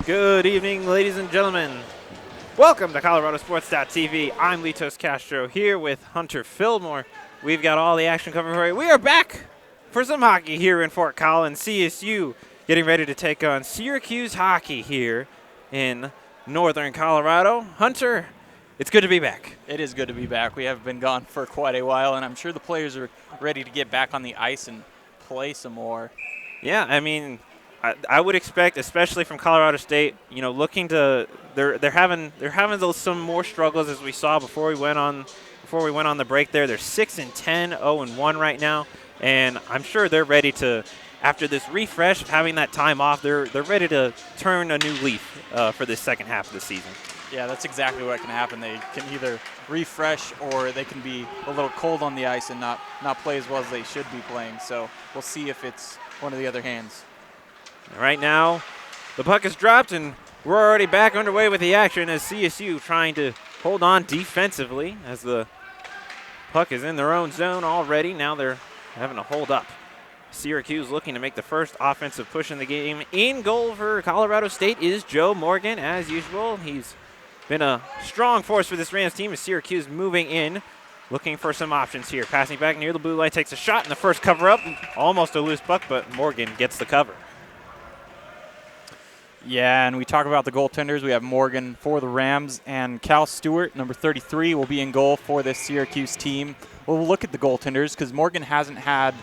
Good evening, ladies and gentlemen. Welcome to ColoradoSports.TV. I'm Litos Castro here with Hunter Fillmore. We've got all the action covered for you. We are back for some hockey here in Fort Collins. CSU getting ready to take on Syracuse hockey here in northern Colorado. Hunter, it's good to be back. It is good to be back. We have been gone for quite a while, and I'm sure the players are ready to get back on the ice and play some more. Yeah, I mean, I would expect, especially from Colorado State, looking to they're having some more struggles as we saw before we went on the break there. They're 6-10, 0-1 right now, and I'm sure they're ready to, after this refresh of having that time off, they're ready to turn a new leaf for this second half of the season. Yeah, that's exactly what can happen. They can either refresh or they can be a little cold on the ice and not play as well as they should be playing. So we'll see if it's one of the other hands. Right now, the puck is dropped, and we're already back underway with the action as CSU trying to hold on defensively as the puck is in their own zone already. Now they're having to hold up. Syracuse looking to make the first offensive push in the game. In goal for Colorado State is Joe Morgan, as usual. He's been a strong force for this Rams team as Syracuse moving in, looking for some options here. Passing back near the blue line, takes a shot in the first cover-up. Almost a loose puck, but Morgan gets the cover. Yeah, and we talk about the goaltenders. We have Morgan for the Rams, and Cal Stewart, number 33, will be in goal for this Syracuse team. We'll look at the goaltenders because Morgan hasn't had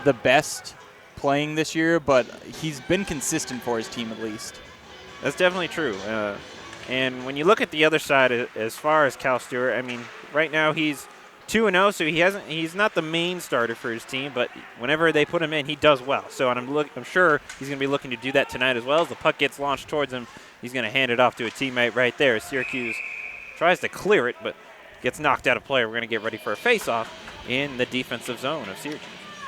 the best playing this year, but he's been consistent for his team at least. That's definitely true. And when you look at the other side, as far as Cal Stewart, I mean, right now he's 2-0, so he's not the main starter for his team, but whenever they put him in, he does well. So I'm sure he's going to be looking to do that tonight as well. As the puck gets launched towards him, he's going to hand it off to a teammate right there. Syracuse tries to clear it, but gets knocked out of play. We're going to get ready for a face-off in the defensive zone of Syracuse.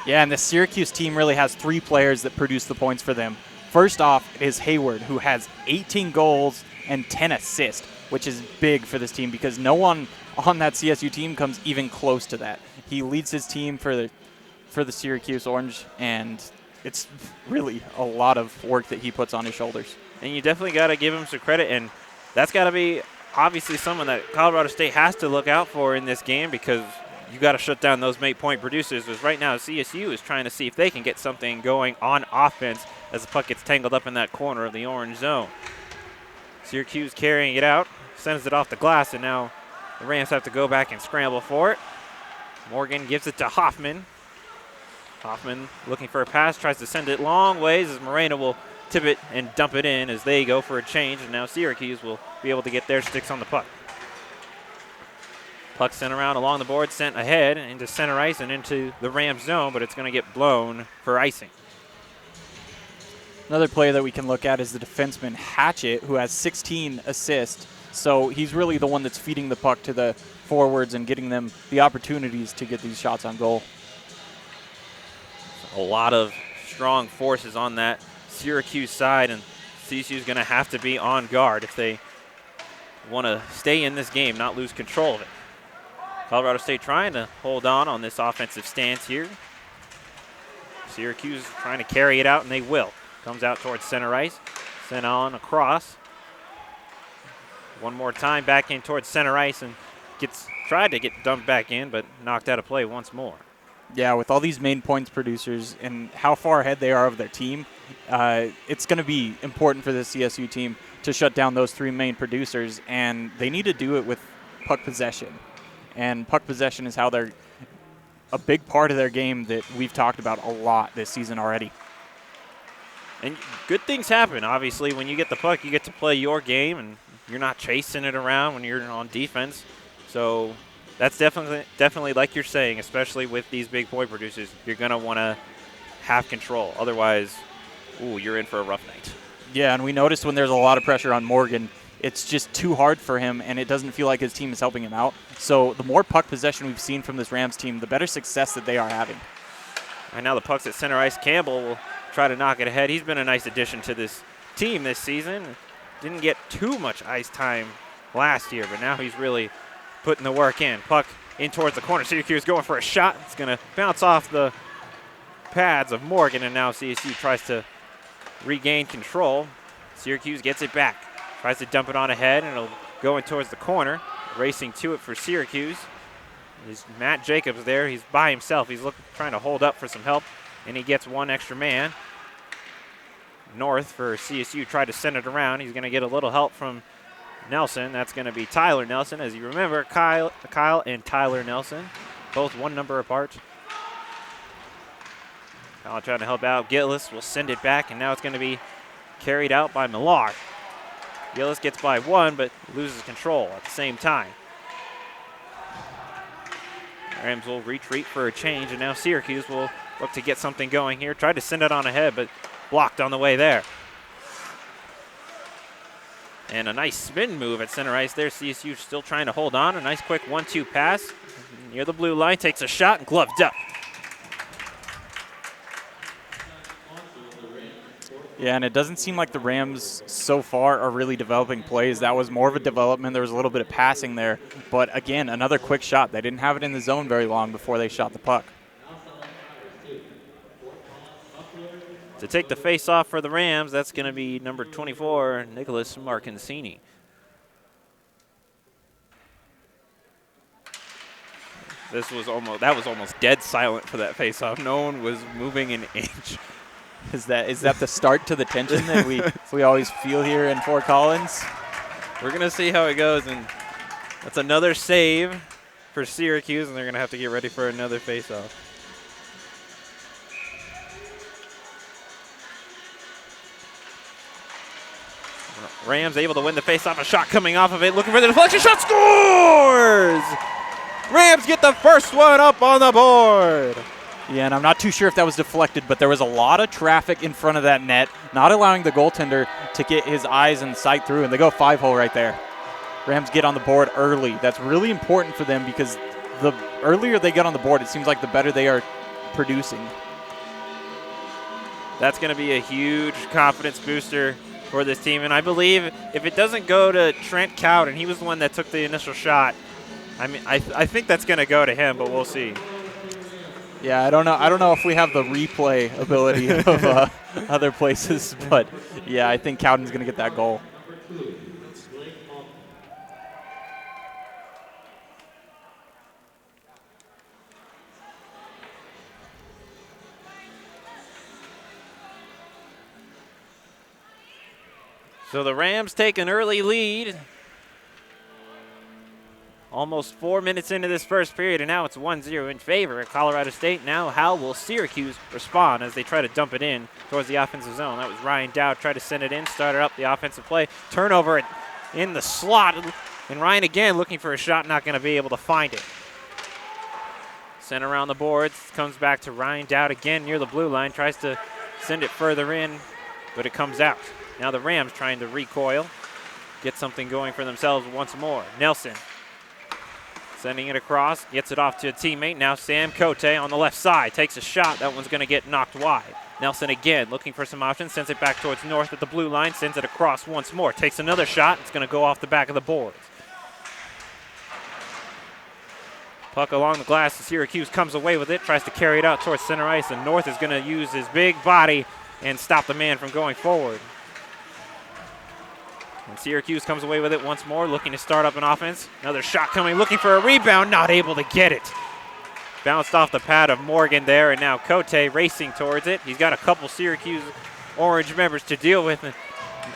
Yeah, and the Syracuse team really has three players that produce the points for them. First off is Hayward, who has 18 goals and 10 assists, which is big for this team because no one on that CSU team comes even close to that. He leads his team for the Syracuse Orange, and it's really a lot of work that he puts on his shoulders. And you definitely got to give him some credit, and that's got to be obviously someone that Colorado State has to look out for in this game because you got to shut down those point producers. As right now, CSU is trying to see if they can get something going on offense as the puck gets tangled up in that corner of the orange zone. Syracuse carrying it out, sends it off the glass, and now the Rams have to go back and scramble for it. Morgan gives it to Hoffman. Hoffman looking for a pass, tries to send it long ways as Moreno will tip it and dump it in as they go for a change, and now Syracuse will be able to get their sticks on the puck. Puck sent around along the board, sent ahead into center ice and into the Rams zone, but it's going to get blown for icing. Another player that we can look at is the defenseman Hatchett, who has 16 assists. So he's really the one that's feeding the puck to the forwards and getting them the opportunities to get these shots on goal. A lot of strong forces on that Syracuse side, and CSU is going to have to be on guard if they want to stay in this game, not lose control of it. Colorado State trying to hold on this offensive stance here. Syracuse trying to carry it out, and they will. Comes out towards center ice, sent on across. One more time back in towards center ice and tried to get dumped back in, but knocked out of play once more. Yeah, with all these main points producers and how far ahead they are of their team, it's going to be important for the CSU team to shut down those three main producers, and they need to do it with puck possession. And puck possession is how they're a big part of their game that we've talked about a lot this season already. And good things happen, obviously. When you get the puck, you get to play your game, and you're not chasing it around when you're on defense. So that's definitely like you're saying, especially with these big point producers, you're going to want to have control. Otherwise, you're in for a rough night. Yeah, and we noticed when there's a lot of pressure on Morgan, it's just too hard for him, and it doesn't feel like his team is helping him out. So the more puck possession we've seen from this Rams team, the better success that they are having. Right now the puck's at center ice. Campbell will try to knock it ahead. He's been a nice addition to this team this season. Didn't get too much ice time last year, but now he's really putting the work in. Puck in towards the corner. Syracuse going for a shot. It's going to bounce off the pads of Morgan, and now CSU tries to regain control. Syracuse gets it back. Tries to dump it on ahead, and it'll go in towards the corner. Racing to it for Syracuse is Matt Jacobs there. He's by himself. He's trying to hold up for some help, and he gets one extra man. North for CSU tried to send it around. He's going to get a little help from Nelson. That's going to be Tyler Nelson. As you remember, Kyle and Tyler Nelson, both one number apart. Kyle trying to help out. Gillis will send it back, and now it's going to be carried out by Millar. Gillis gets by one, but loses control at the same time. Rams will retreat for a change, and now Syracuse will look to get something going here. Tried to send it on ahead, but blocked on the way there. And a nice spin move at center ice there. CSU still trying to hold on. A nice quick 1-2 pass. Near the blue line, takes a shot and gloved up. Yeah, and it doesn't seem like the Rams so far are really developing plays. That was more of a development. There was a little bit of passing there. But again, another quick shot. They didn't have it in the zone very long before they shot the puck. To take the face off for the Rams, that's going to be number 24, Nicholas Marcancini. That was almost dead silent for that face off. No one was moving an inch. Is that the start to the tension that we always feel here in Fort Collins? We're going to see how it goes, and that's another save for Syracuse, and they're going to have to get ready for another face off. Rams able to win the faceoff. A shot coming off of it. Looking for the deflection. Shot, scores! Rams get the first one up on the board. Yeah, and I'm not too sure if that was deflected, but there was a lot of traffic in front of that net, not allowing the goaltender to get his eyes and sight through, and they go 5-hole right there. Rams get on the board early. That's really important for them because the earlier they get on the board, it seems like the better they are producing. That's going to be a huge confidence booster for this team, and I believe if it doesn't go to Trent Cowden, he was the one that took the initial shot. I mean, I think that's going to go to him, but we'll see. Yeah, I don't know if we have the replay ability of other places, but yeah, I think Cowden's going to get that goal. So the Rams take an early lead. Almost 4 minutes into this first period, and now it's 1-0 in favor of Colorado State. Now how will Syracuse respond as they try to dump it in towards the offensive zone? That was Ryan Dowd, tried to send it in, started up the offensive play. Turnover in the slot, and Ryan again looking for a shot, not going to be able to find it. Sent around the boards, comes back to Ryan Dowd again near the blue line, tries to send it further in, but it comes out. Now the Rams trying to recoil, get something going for themselves once more. Nelson sending it across, gets it off to a teammate. Now Sam Cote on the left side takes a shot. That one's going to get knocked wide. Nelson again looking for some options, sends it back towards North at the blue line, sends it across once more, takes another shot. It's going to go off the back of the boards. Puck along the glass, Syracuse comes away with it, tries to carry it out towards center ice, and North is going to use his big body and stop the man from going forward. And Syracuse comes away with it once more, looking to start up an offense. Another shot coming, looking for a rebound, not able to get it. Bounced off the pad of Morgan there, and now Cote racing towards it. He's got a couple Syracuse Orange members to deal with. And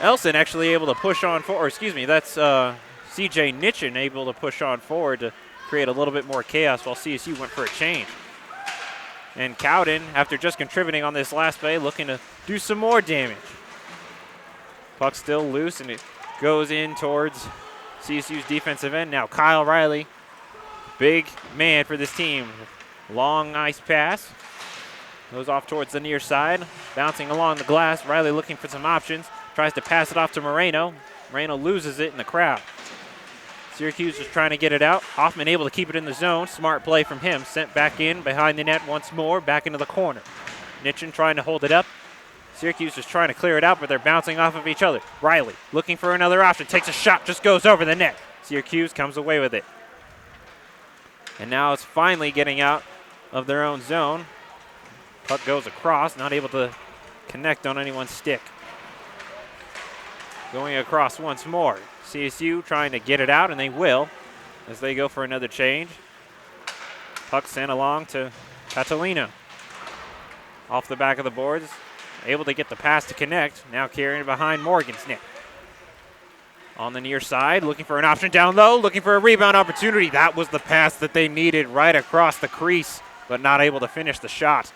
Elson actually able to push on forward, or excuse me, that's C.J. Nitchin able to push on forward to create a little bit more chaos while CSU went for a change. And Cowden, after just contributing on this last play, looking to do some more damage. Puck still loose, and it goes in towards CSU's defensive end. Now Kyle Riley, big man for this team. Long ice pass. Goes off towards the near side. Bouncing along the glass. Riley looking for some options. Tries to pass it off to Moreno. Moreno loses it in the crowd. Syracuse is trying to get it out. Hoffman able to keep it in the zone. Smart play from him. Sent back in behind the net once more. Back into the corner. Nitchin trying to hold it up. Syracuse is trying to clear it out, but they're bouncing off of each other. Riley looking for another option. Takes a shot, just goes over the net. Syracuse comes away with it. And now it's finally getting out of their own zone. Puck goes across, not able to connect on anyone's stick. going across once more. CSU trying to get it out, and they will as they go for another change. Puck sent along to Catalina. Off the back of the boards, able to get the pass to connect. Now carrying it behind Morgan's net. On the near side, looking for an option down low, looking for a rebound opportunity. That was the pass that they needed right across the crease, but not able to finish the shot.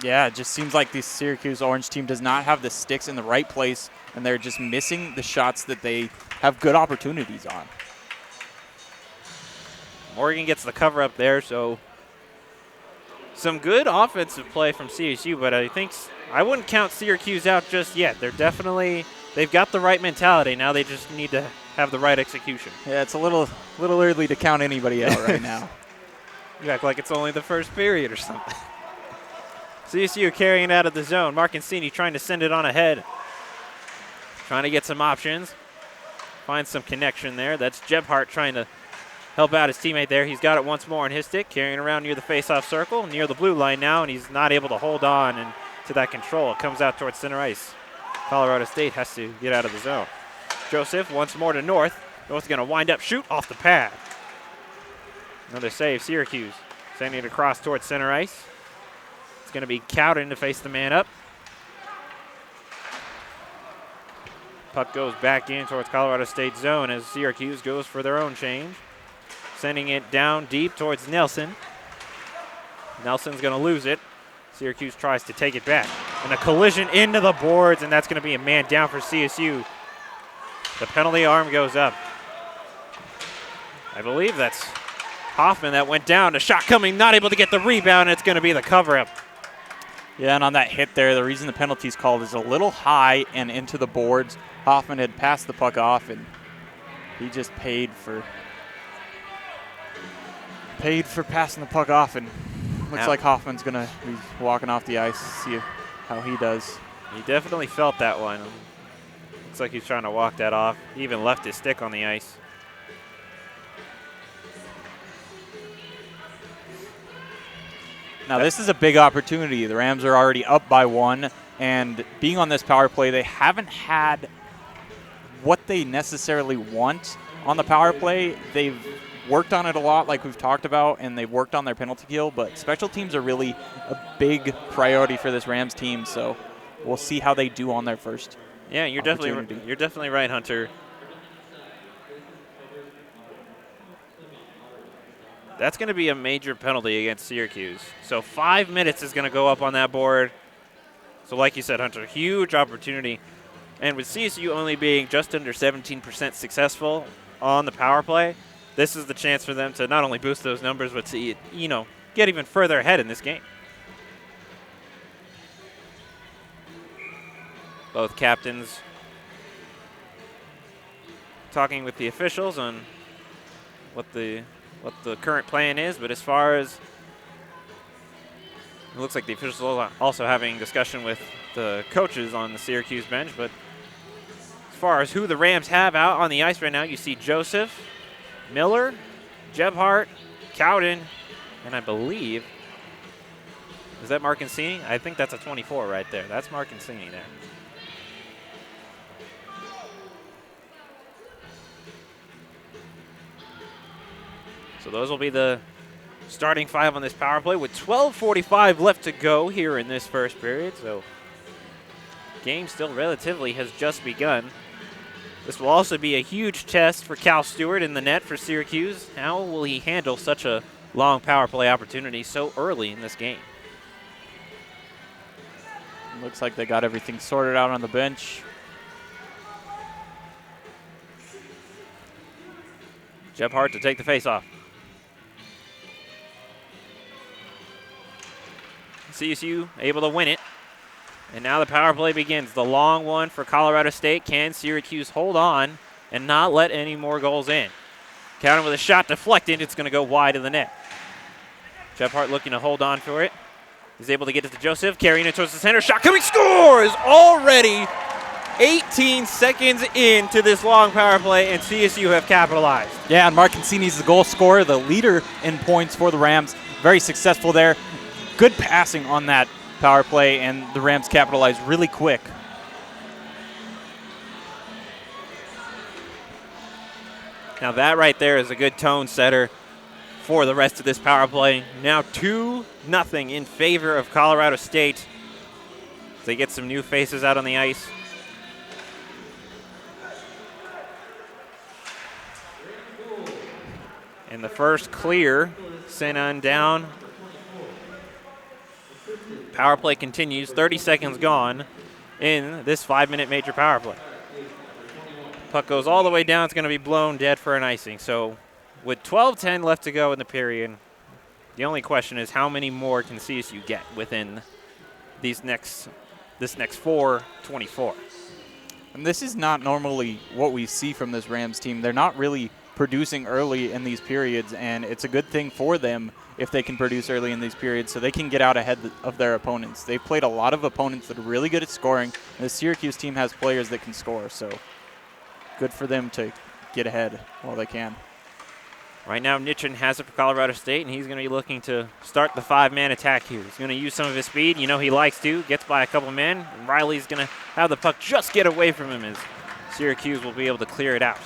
Yeah, it just seems like the Syracuse Orange team does not have the sticks in the right place, and they're just missing the shots that they have good opportunities on. Morgan gets the cover up there, so some good offensive play from CSU, but I wouldn't count Syracuse out just yet. They've got the right mentality. Now they just need to have the right execution. Yeah, it's a little early to count anybody out right now. You act like it's only the first period or something. CSU carrying it out of the zone. Marcancini trying to send it on ahead. Trying to get some options. Find some connection there. That's Gebhardt trying to help out his teammate there. He's got it once more on his stick, carrying around near the face-off circle, near the blue line now, and he's not able to hold on and to that control. It comes out towards center ice. Colorado State has to get out of the zone. Joseph once more to North. North's going to wind up, shoot off the pad. Another save, Syracuse. Sending it across towards center ice. It's going to be Cowden to face the man up. Puck goes back in towards Colorado State zone as Syracuse goes for their own change. Sending it down deep towards Nelson. Nelson's going to lose it. Syracuse tries to take it back. And a collision into the boards, and that's going to be a man down for CSU. The penalty arm goes up. I believe that's Hoffman that went down. A shot coming, not able to get the rebound, and it's going to be the cover-up. Yeah, and on that hit there, the reason the penalty's called is a little high and into the boards. Hoffman had passed the puck off, and he just paid for passing the puck off, and looks like Hoffman's going to be walking off the ice to see how he does. He definitely felt that one. Looks like he's trying to walk that off. He even left his stick on the ice. Now, this is a big opportunity. The Rams are already up by 1, and being on this power play, they haven't had what they necessarily want on the power play. They've worked on it a lot, like we've talked about, and they've worked on their penalty kill, but special teams are really a big priority for this Rams team, so we'll see how they do on their first you're definitely right, Hunter. That's going to be a major penalty against Syracuse. So 5 minutes is going to go up on that board. So like you said, Hunter, huge opportunity. And with CSU only being just under 17% successful on the power play, this is the chance for them to not only boost those numbers, but to, get even further ahead in this game. Both captains talking with the officials on what the current plan is, but as far as it looks like the officials are also having discussion with the coaches on the Syracuse bench, but as far as who the Rams have out on the ice right now, you see Joseph, Miller, Gebhardt, Cowden, and I believe, is that Marcancini? I think that's a 24 right there. That's Marcancini there. So those will be the starting 5 on this power play with 12:45 left to go here in this first period. So game still relatively has just begun. This will also be a huge test for Cal Stewart in the net for Syracuse. How will he handle such a long power play opportunity so early in this game? Looks like they got everything sorted out on the bench. Gebhardt to take the face-off. CSU able to win it. And now the power play begins. The long one for Colorado State. Can Syracuse hold on and not let any more goals in? Cowden with a shot deflected. It's going to go wide of the net. Gebhardt looking to hold on for it. He's able to get it to Joseph. Carrying it towards the center. Shot coming. Scores already 18 seconds into this long power play, and CSU have capitalized. Yeah, and Marcancini's the goal scorer, the leader in points for the Rams. Very successful there. Good passing on that power play, and the Rams capitalized really quick. Now that right there is a good tone setter for the rest of this power play. Now 2-0 in favor of Colorado State. They get some new faces out on the ice. And the first clear sent on down. Power play continues. 30 seconds gone in this 5-minute major power play. Puck goes all the way down. It's going to be blown dead for an icing. So with 12:10 left to go in the period, the only question is how many more can CSU get within this next 4:24. And this is not normally what we see from this Rams team. They're not really producing early in these periods, and it's a good thing for them if they can produce early in these periods so they can get out ahead of their opponents. They've played a lot of opponents that are really good at scoring, and the Syracuse team has players that can score, so good for them to get ahead while they can. Right now, Nitchin has it for Colorado State, and he's going to be looking to start the 5-man attack here. He's going to use some of his speed. You know he likes to. Gets by a couple men. And Riley's going to have the puck just get away from him as Syracuse will be able to clear it out.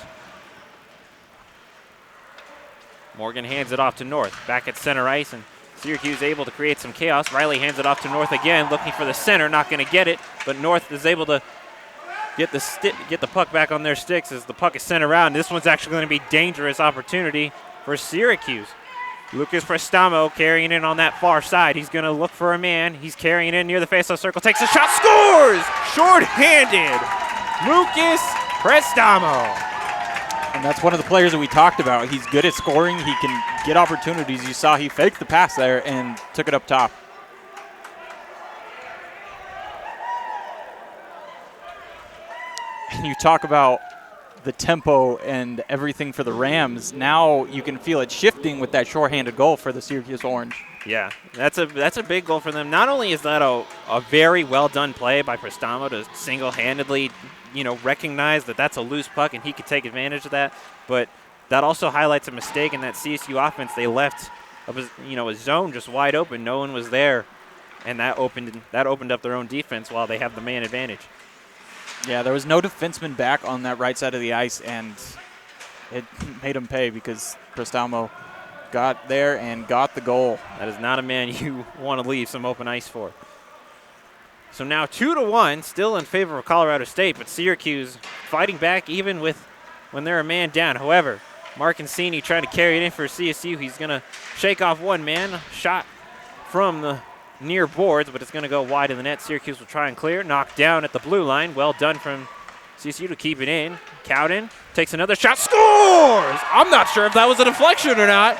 Morgan hands it off to North. Back at center ice, and Syracuse able to create some chaos. Riley hands it off to North again, looking for the center. Not going to get it, but North is able to get the puck back on their sticks as the puck is sent around. This one's actually going to be dangerous opportunity for Syracuse. Lucas Prestamo carrying in on that far side. He's going to look for a man. He's carrying in near the faceoff circle. Takes a shot. Scores! Short-handed. Lucas Prestamo. And that's one of the players that we talked about. He's good at scoring. He can get opportunities. You saw he faked the pass there and took it up top. And you talk about the tempo and everything for the Rams. Now you can feel it shifting with that shorthanded goal for the Syracuse Orange. Yeah, that's a big goal for them. Not only is that a very well done play by Prestamo to single-handedly, recognize that that's a loose puck and he could take advantage of that, but that also highlights a mistake in that CSU offense. They left a zone just wide open. No one was there, and that opened up their own defense while they have the man advantage. Yeah, there was no defenseman back on that right side of the ice, and it made him pay because Prestamo got there and got the goal. That is not a man you want to leave some open ice for. So now 2-1, still in favor of Colorado State, but Syracuse fighting back even when they're a man down. However, Marcancini trying to carry it in for CSU. He's going to shake off one man. Shot from the near boards, but it's going to go wide of the net. Syracuse will try and clear. Knocked down at the blue line. Well done from CSU to keep it in. Cowden takes another shot. Scores! I'm not sure if that was a deflection or not.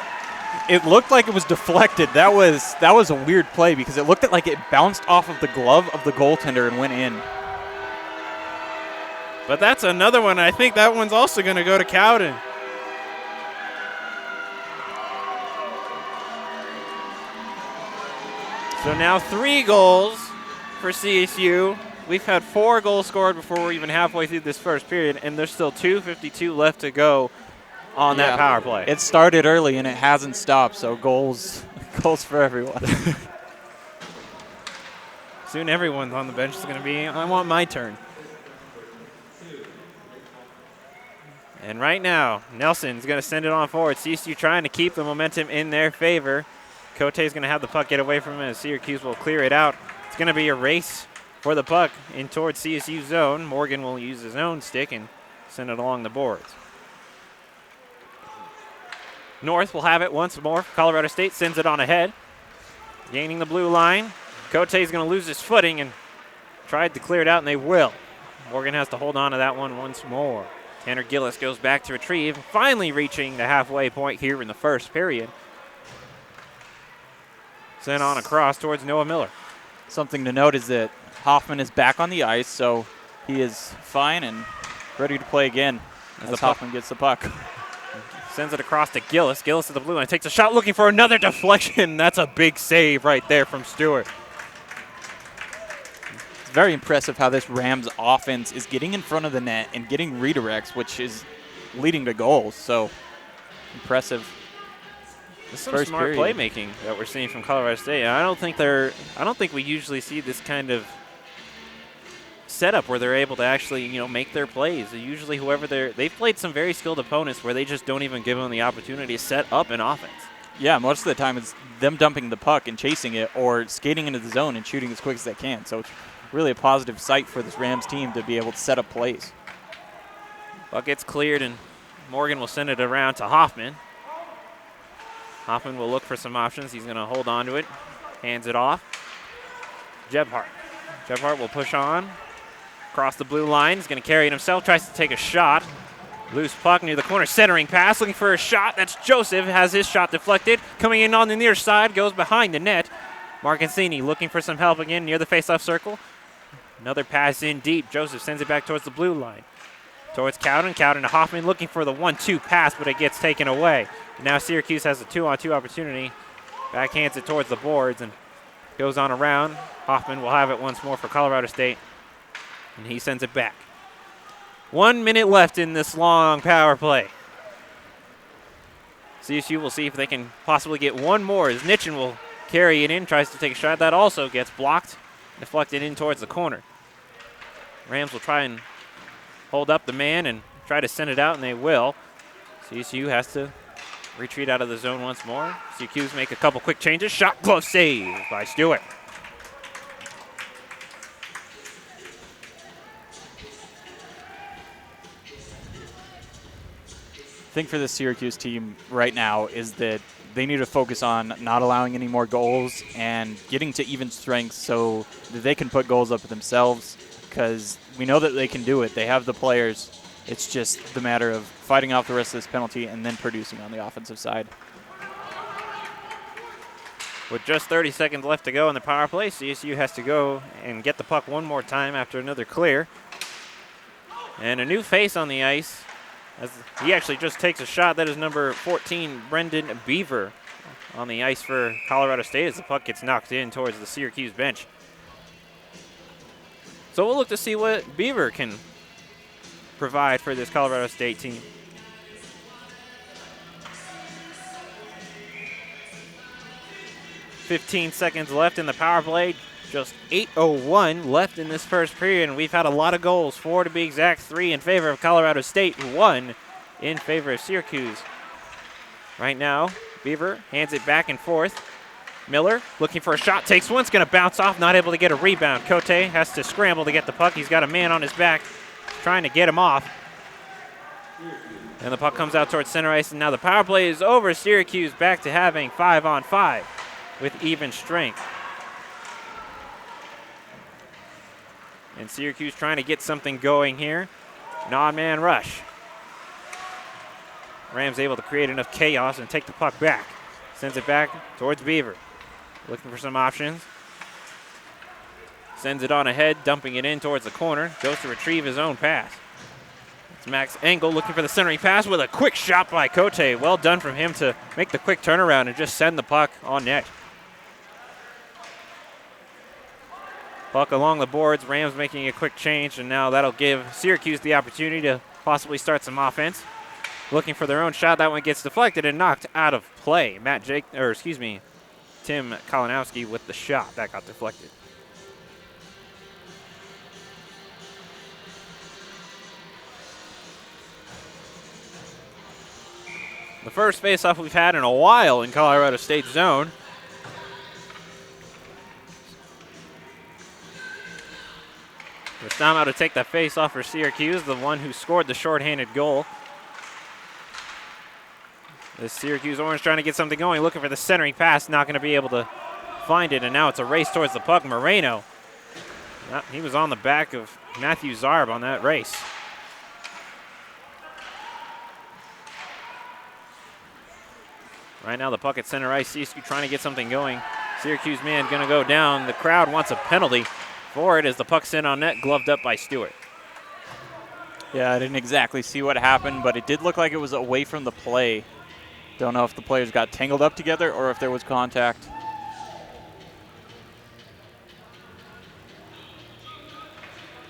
It looked like it was deflected. That was a weird play because it looked like it bounced off of the glove of the goaltender and went in. But that's another one. I think that one's also going to go to Cowden. So now 3 goals for CSU. We've had 4 goals scored before we're even halfway through this first period, and there's still 2:52 left to go on that power play. It started early and it hasn't stopped, so goals for everyone. Soon everyone's on the bench is going to be, I want my turn. And right now, Nelson's going to send it on forward. CSU trying to keep the momentum in their favor. Cote's going to have the puck get away from him as Syracuse will clear it out. It's going to be a race for the puck in towards CSU zone. Morgan will use his own stick and send it along the boards. North will have it once more. Colorado State sends it on ahead. Gaining the blue line. Cote's going to lose his footing and tried to clear it out, and they will. Morgan has to hold on to that one once more. Tanner Gillis goes back to retrieve, finally reaching the halfway point here in the first period. Sent on across towards Noah Miller. Something to note is that Hoffman is back on the ice, so he is fine and ready to play again as Hoffman gets the puck. Sends it across to Gillis. Gillis at the blue line takes a shot looking for another deflection. That's a big save right there from Stewart. It's very impressive how this Rams offense is getting in front of the net and getting redirects, which is leading to goals. So impressive. There's some smart playmaking that we're seeing from Colorado State. I don't think we usually see this kind of setup where they're able to actually, make their plays. Usually they've played some very skilled opponents where they just don't even give them the opportunity to set up an offense. Yeah, most of the time it's them dumping the puck and chasing it or skating into the zone and shooting as quick as they can. So it's really a positive sight for this Rams team to be able to set up plays. Puck gets cleared, and Morgan will send it around to Hoffman. Hoffman will look for some options. He's going to hold on to it, hands it off. Gebhardt. Gebhardt will push on, across the blue line. He's going to carry it himself, tries to take a shot. Loose puck near the corner, centering pass, looking for a shot. That's Joseph, has his shot deflected. Coming in on the near side, goes behind the net. Marcancini looking for some help again near the faceoff circle. Another pass in deep. Joseph sends it back towards the blue line. Towards Cowden. Cowden to Hoffman looking for the 1-2 pass, but it gets taken away. Now Syracuse has a 2-on-2 opportunity. Backhands it towards the boards and goes on around. Hoffman will have it once more for Colorado State, and he sends it back. 1 minute left in this long power play. CSU will see if they can possibly get one more as Nitchin will carry it in, tries to take a shot. That also gets blocked, deflected in towards the corner. Rams will try and hold up the man and try to send it out, and they will. CSU has to retreat out of the zone once more. Syracuse make a couple quick changes. Shot, glove save by Stewart. I think for the Syracuse team right now is that they need to focus on not allowing any more goals and getting to even strength so that they can put goals up themselves, because we know that they can do it. They have the players. It's just the matter of fighting off the rest of this penalty and then producing on the offensive side. With just 30 seconds left to go in the power play, CSU has to go and get the puck one more time after another clear. And a new face on the ice. As he actually just takes a shot. That is number 14, Brendan Beaver, on the ice for Colorado State as the puck gets knocked in towards the Syracuse bench. So we'll look to see what Beaver can provide for this Colorado State team. .15 seconds left in the power play. Just 8:01 left in this first period, and we've had a lot of goals. 4 to be exact, 3 in favor of Colorado State, 1 in favor of Syracuse. Right now, Beaver hands it back and forth. Miller looking for a shot, takes one, it's going to bounce off, not able to get a rebound. Cote has to scramble to get the puck. He's got a man on his back trying to get him off. And the puck comes out towards center ice, and now the power play is over. Syracuse back to having 5-on-5 with even strength. And Syracuse trying to get something going here. Non-man rush. Rams able to create enough chaos and take the puck back. Sends it back towards Beaver. Looking for some options. Sends it on ahead, dumping it in towards the corner. Goes to retrieve his own pass. It's Max Engel looking for the centering pass with a quick shot by Cote. Well done from him to make the quick turnaround and just send the puck on net. Puck along the boards. Rams making a quick change, and now that'll give Syracuse the opportunity to possibly start some offense. Looking for their own shot. That one gets deflected and knocked out of play. Tim Kalinowski with the shot. That got deflected. The first faceoff we've had in a while in Colorado State's zone. It's now to take that faceoff for Syracuse, the one who scored the shorthanded goal. The Syracuse Orange trying to get something going, looking for the centering pass, not going to be able to find it, and now it's a race towards the puck. Moreno, he was on the back of Matthew Zarb on that race. Right now the puck at center ice, CSU trying to get something going. Syracuse man going to go down. The crowd wants a penalty for it as the puck's in on net, gloved up by Stewart. Yeah, I didn't exactly see what happened, but it did look like it was away from the play. Don't know if the players got tangled up together or if there was contact.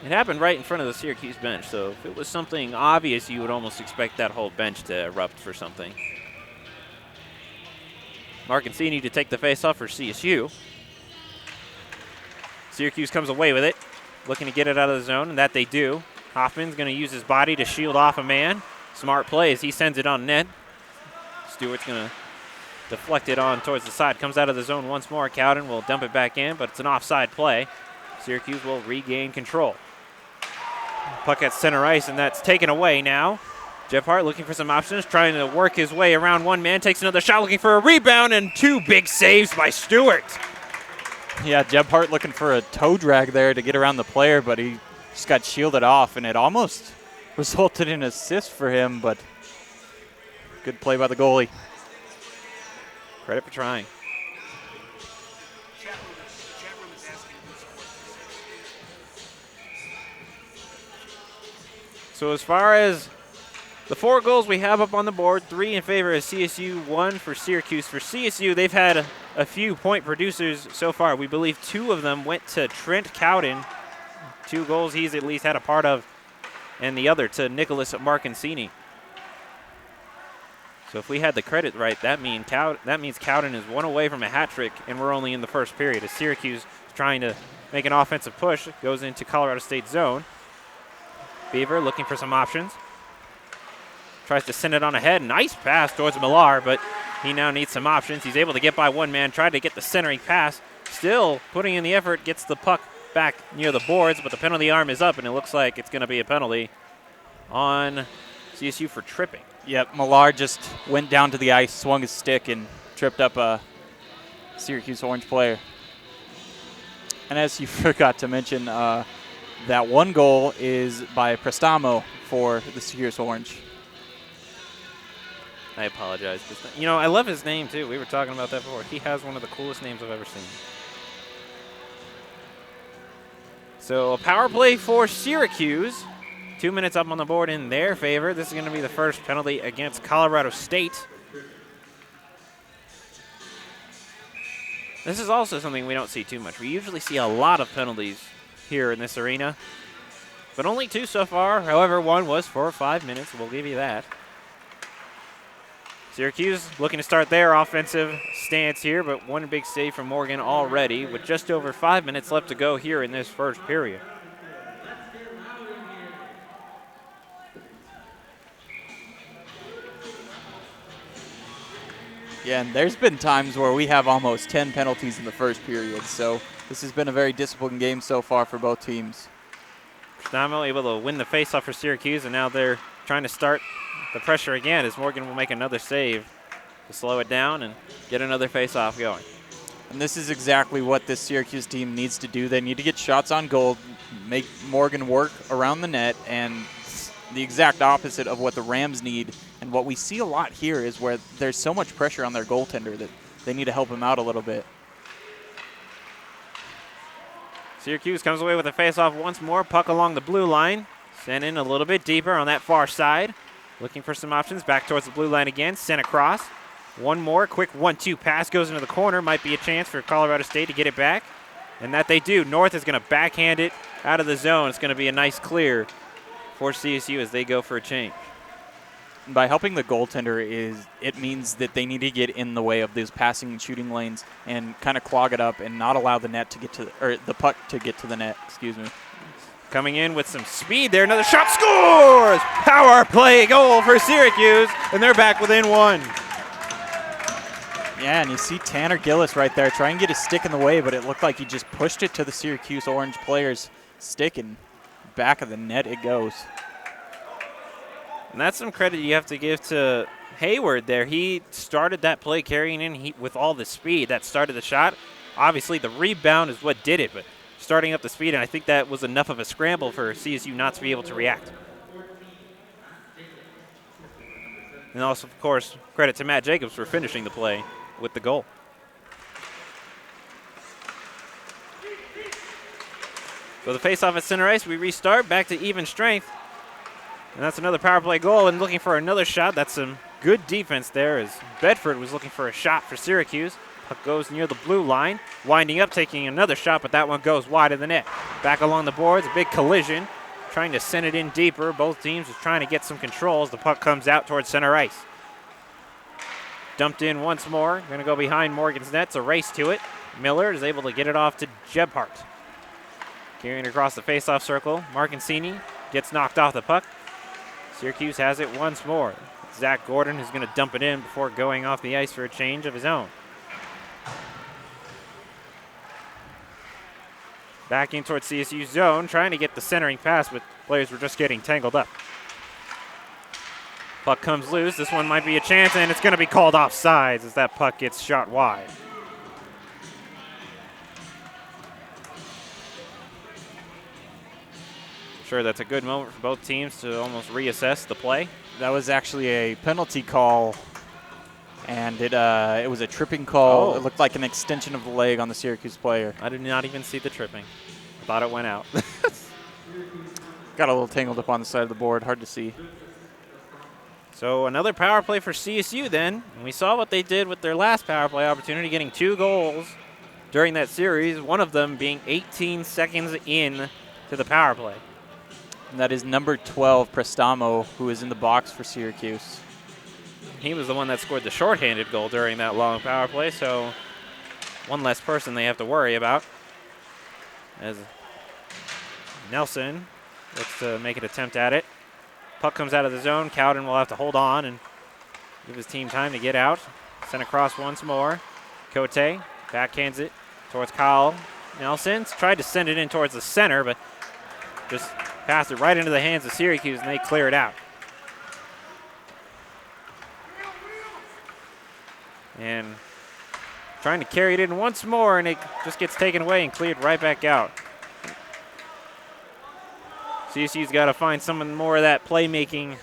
It happened right in front of the Syracuse bench, so if it was something obvious, you would almost expect that whole bench to erupt for something. Marcancini to take the faceoff for CSU. Syracuse comes away with it. looking to get it out of the zone, and that they do. Hoffman's going to use his body to shield off a man. Smart play as he sends it on net. Stewart's going to deflect it on towards the side. Comes out of the zone once more. Cowden will dump it back in, but it's an offside play. Syracuse will regain control. Puck at center ice, and that's taken away now. Gebhardt looking for some options, trying to work his way around one man. Takes another shot, looking for a rebound, and 2 big saves by Stewart. Yeah, Gebhardt looking for a toe drag there to get around the player, but he just got shielded off, and it almost resulted in an assist for him, but good play by the goalie. Credit for trying. So as far as the 4 goals we have up on the board, 3 in favor of CSU, 1 for Syracuse. For CSU, they've had a few point producers so far. We believe 2 of them went to Trent Cowden. 2 goals he's at least had a part of, and the other to Nicholas Marcancini. So if we had the credit right, that means Cowden is 1 away from a hat trick, and we're only in the first period. As Syracuse is trying to make an offensive push, goes into Colorado State zone. Beaver looking for some options. Tries to send it on ahead. Nice pass towards Millar, but he now needs some options. He's able to get by one man, tried to get the centering pass. Still putting in the effort, gets the puck back near the boards, but the penalty arm is up, and it looks like it's going to be a penalty on CSU for tripping. Yep, Millar just went down to the ice, swung his stick, and tripped up a Syracuse Orange player. And as you forgot to mention, that 1 goal is by Prestamo for the Syracuse Orange. I apologize. You know, I love his name, too. We were talking about that before. He has one of the coolest names I've ever seen. So a power play for Syracuse. 2 minutes up on the board in their favor. This is going to be the first penalty against Colorado State. This is also something we don't see too much. We usually see a lot of penalties here in this arena, but only 2 so far. However, 1 was for 5 minutes. We'll give you that. Syracuse looking to start their offensive stance here, but 1 big save from Morgan already with just over 5 minutes left to go here in this first period. Yeah, and there's been times where we have almost 10 penalties in the first period, so this has been a very disciplined game so far for both teams. Prestamo able to win the faceoff for Syracuse, and now they're trying to start the pressure again as Morgan will make another save to slow it down and get another faceoff going. And this is exactly what this Syracuse team needs to do. They need to get shots on goal, make Morgan work around the net, and the exact opposite of what the Rams need. And what we see a lot here is where there's so much pressure on their goaltender that they need to help him out a little bit. Syracuse comes away with a faceoff once more. Puck along the blue line. Sent in a little bit deeper on that far side. Looking for some options. Back towards the blue line again. Sent across. 1 more. Quick 1-2 pass goes into the corner. Might be a chance for Colorado State to get it back. And that they do. North is going to backhand it out of the zone. It's going to be a nice clear for CSU as they go for a change. By helping the goaltender, it means that they need to get in the way of those passing and shooting lanes and kind of clog it up and not allow the net to get to the puck to get to the net. Excuse me. Coming in with some speed there. Another shot, scores! Power play goal for Syracuse, and they're back within 1. Yeah, and you see Tanner Gillis right there try and get his stick in the way, but it looked like he just pushed it to the Syracuse Orange player's stick, and back of the net it goes. And that's some credit you have to give to Hayward there. He started that play carrying in with all the speed. That started the shot. Obviously, the rebound is what did it, but starting up the speed, and I think that was enough of a scramble for CSU not to be able to react. And also, of course, credit to Matt Jacobs for finishing the play with the goal. So the faceoff at center ice, we restart back to even strength. And that's another power play goal, and looking for another shot. That's some good defense there as Bedford was looking for a shot for Syracuse. Puck goes near the blue line, winding up, taking another shot, but that one goes wide of the net. Back along the boards, a big collision, trying to send it in deeper. Both teams are trying to get some controls. The puck comes out towards center ice. Dumped in once more, going to go behind Morgan's net. It's a race to it. Miller is able to get it off to Gebhardt. Carrying across the faceoff circle. Marcancini gets knocked off the puck. Syracuse has it once more. Zach Gordon is going to dump it in before going off the ice for a change of his own. Back in towards CSU zone, trying to get the centering pass, but players were just getting tangled up. Puck comes loose. This one might be a chance, and it's going to be called offsides as that puck gets shot wide. Sure, that's a good moment for both teams to almost reassess the play. That was actually a penalty call, and it was a tripping call. Oh. It looked like an extension of the leg on the Syracuse player. I did not even see the tripping. I thought it went out. Got a little tangled up on the side of the board. Hard to see. So another power play for CSU then. And we saw what they did with their last power play opportunity, getting 2 goals during that series, one of them being 18 seconds in to the power play. And that is number 12, Prestamo, who is in the box for Syracuse. He was the one that scored the shorthanded goal during that long power play, so one less person they have to worry about. As Nelson looks to make an attempt at it. Puck comes out of the zone. Cowden will have to hold on and give his team time to get out. Sent across once more. Cote backhands it towards Kyle Nelson. Tried to send it in towards the center, but just passed it right into the hands of Syracuse, and they clear it out. And trying to carry it in once more, and it just gets taken away and cleared right back out. CSU's got to find some more of that playmaking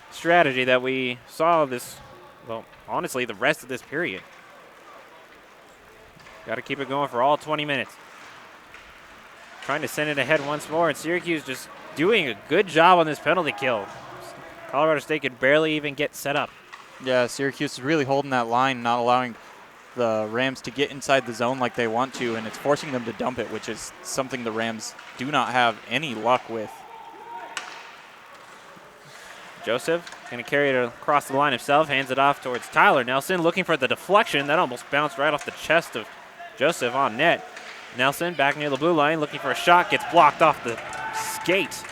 strategy that we saw this, well, honestly, the rest of this period. Got to keep it going for all 20 minutes. Trying to send it ahead once more, and Syracuse just doing a good job on this penalty kill. Colorado State could barely even get set up. Yeah, Syracuse is really holding that line, not allowing the Rams to get inside the zone like they want to, and it's forcing them to dump it, which is something the Rams do not have any luck with. Joseph going to carry it across the line himself, hands it off towards Tyler Nelson, looking for the deflection. That almost bounced right off the chest of Joseph on net. Nelson back near the blue line, looking for a shot, gets blocked off the skate.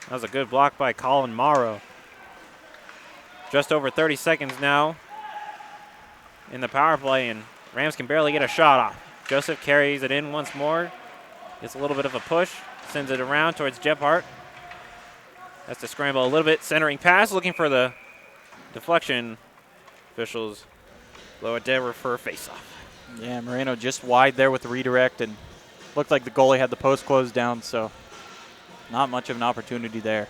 That was a good block by Colin Morrow. Just over 30 seconds now in the power play, and Rams can barely get a shot off. Joseph carries it in once more, gets a little bit of a push, sends it around towards Jephart. Has to scramble a little bit, centering pass, looking for the deflection. Officials blow it down for a face-off. Yeah, Moreno just wide there with the redirect, and looked like the goalie had the post closed down, so not much of an opportunity there.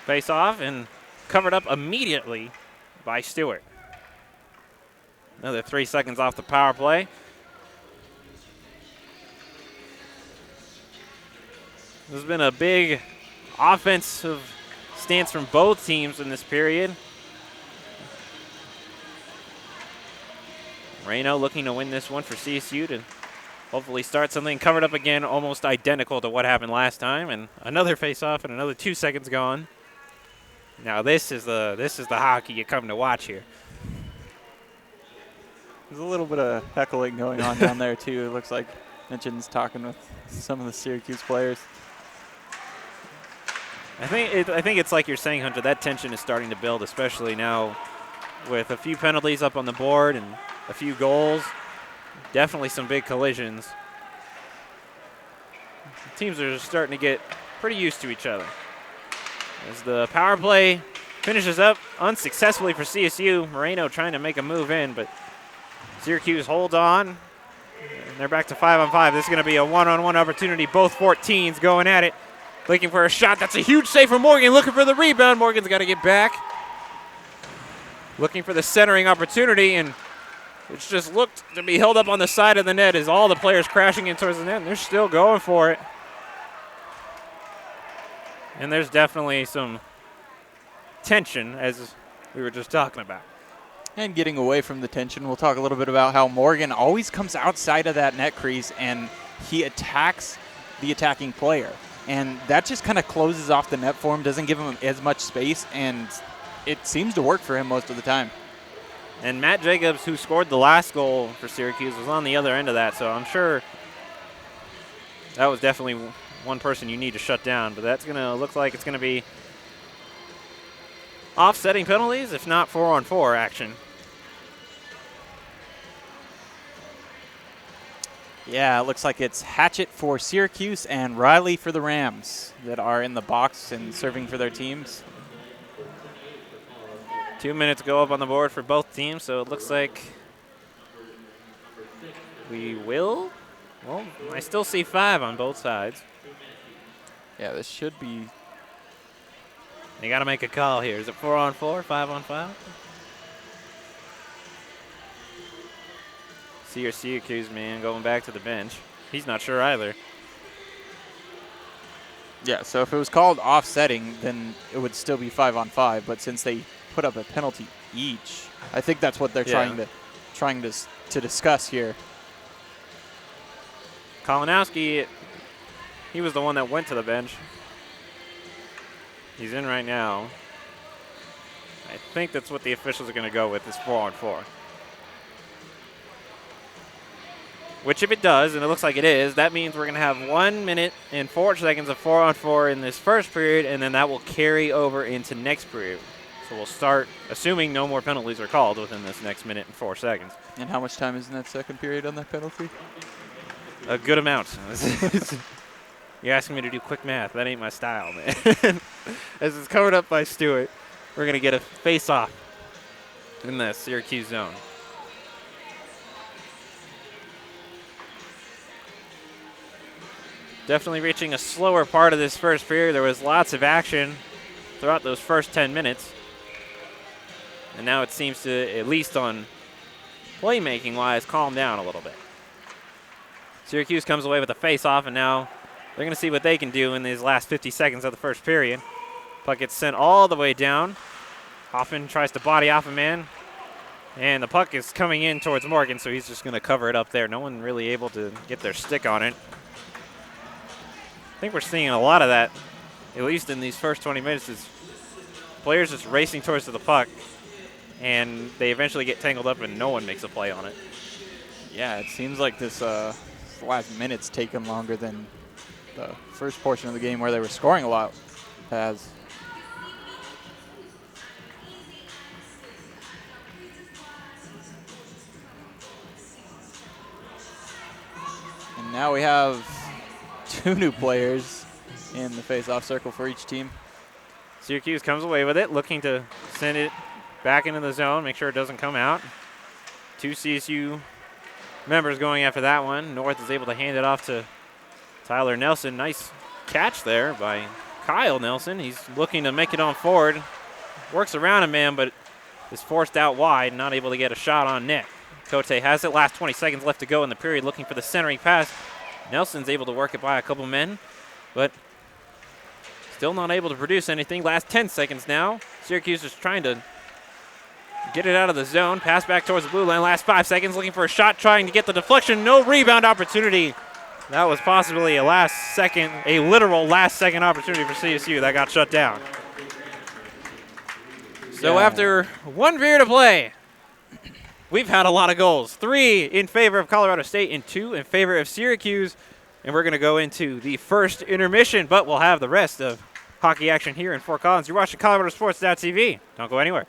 Face off and covered up immediately by Stewart. Another 3 seconds off the power play. This has been a big offensive stance from both teams in this period. Moreno looking to win this one for CSU to hopefully start something. Covered up again, almost identical to what happened last time. And another face-off and another 2 seconds gone. Now this is the hockey you come to watch here. There's a little bit of heckling going on down there too. It looks like Mitchen's talking with some of the Syracuse players. I think it's like you're saying, Hunter, that tension is starting to build, especially now with a few penalties up on the board and a few goals. Definitely some big collisions. Teams are starting to get pretty used to each other. As the power play finishes up unsuccessfully for CSU, Moreno trying to make a move in, but Syracuse holds on. And they're back to 5-on-5. This is going to be a one-on-one opportunity. Both 14s going at it, looking for a shot. That's a huge save from Morgan, looking for the rebound. Morgan's got to get back. Looking for the centering opportunity, and it's just looked to be held up on the side of the net as all the players crashing in towards the net, and they're still going for it. And there's definitely some tension, as we were just talking about. And getting away from the tension, we'll talk a little bit about how Morgan always comes outside of that net crease and he attacks the attacking player. And that just kind of closes off the net for him, doesn't give him as much space, and it seems to work for him most of the time. And Matt Jacobs, who scored the last goal for Syracuse, was on the other end of that, so I'm sure that was definitely one person you need to shut down. But that's going to look like it's going to be offsetting penalties, if not 4-on-4 action. Yeah, it looks like it's Hatchett for Syracuse and Riley for the Rams that are in the box and serving for their teams. 2 minutes go up on the board for both teams, so it looks like we will. Well, I still see 5 on both sides. Yeah, this should be. You got to make a call here. Is it 4-on-4, 5-on-5? See your Syracuse man going back to the bench. He's not sure either. Yeah, so if it was called offsetting, then it would still be 5-on-5. But since they put up a penalty each, I think that's what they're trying to discuss here. Kalinowski, he was the one that went to the bench. He's in right now. I think that's what the officials are going to go with, is 4-on-4. Which, if it does, and it looks like it is, that means we're going to have 1 minute and 4 seconds of 4-on-4 in this first period, and then that will carry over into next period. So we'll start, assuming no more penalties are called within this next minute and 4 seconds. And how much time is in that second period on that penalty? A good amount. You're asking me to do quick math. That ain't my style, man. As it's covered up by Stewart, we're going to get a face-off in the Syracuse zone. Definitely reaching a slower part of this first period. There was lots of action throughout those first 10 minutes. And now it seems to, at least on playmaking-wise, calm down a little bit. Syracuse comes away with a face-off, and now they're going to see what they can do in these last 50 seconds of the first period. Puck gets sent all the way down. Hoffman tries to body off a man. And the puck is coming in towards Morgan, so he's just going to cover it up there. No one really able to get their stick on it. I think we're seeing a lot of that, at least in these first 20 minutes, is players just racing towards the puck, and they eventually get tangled up and no one makes a play on it. Yeah, it seems like this last minute's taken longer than the first portion of the game where they were scoring a lot has. And now we have 2 new players in the face-off circle for each team. Syracuse comes away with it, looking to send it back into the zone, make sure it doesn't come out. 2 CSU members going after that one. North is able to hand it off to Tyler Nelson. Nice catch there by Kyle Nelson. He's looking to make it on forward. Works around a man, but is forced out wide, not able to get a shot on net. Cote has it, last 20 seconds left to go in the period, looking for the centering pass. Nelson's able to work it by a couple men, but still not able to produce anything. Last 10 seconds now. Syracuse is trying to get it out of the zone. Pass back towards the blue line. Last 5 seconds, looking for a shot, trying to get the deflection. No rebound opportunity. That was possibly a literal last second opportunity for CSU. That got shut down. So after 1 period of play, we've had a lot of goals. 3 in favor of Colorado State and 2 in favor of Syracuse. And we're going to go into the first intermission, but we'll have the rest of hockey action here in Fort Collins. You're watching ColoradoSports.TV. Don't go anywhere.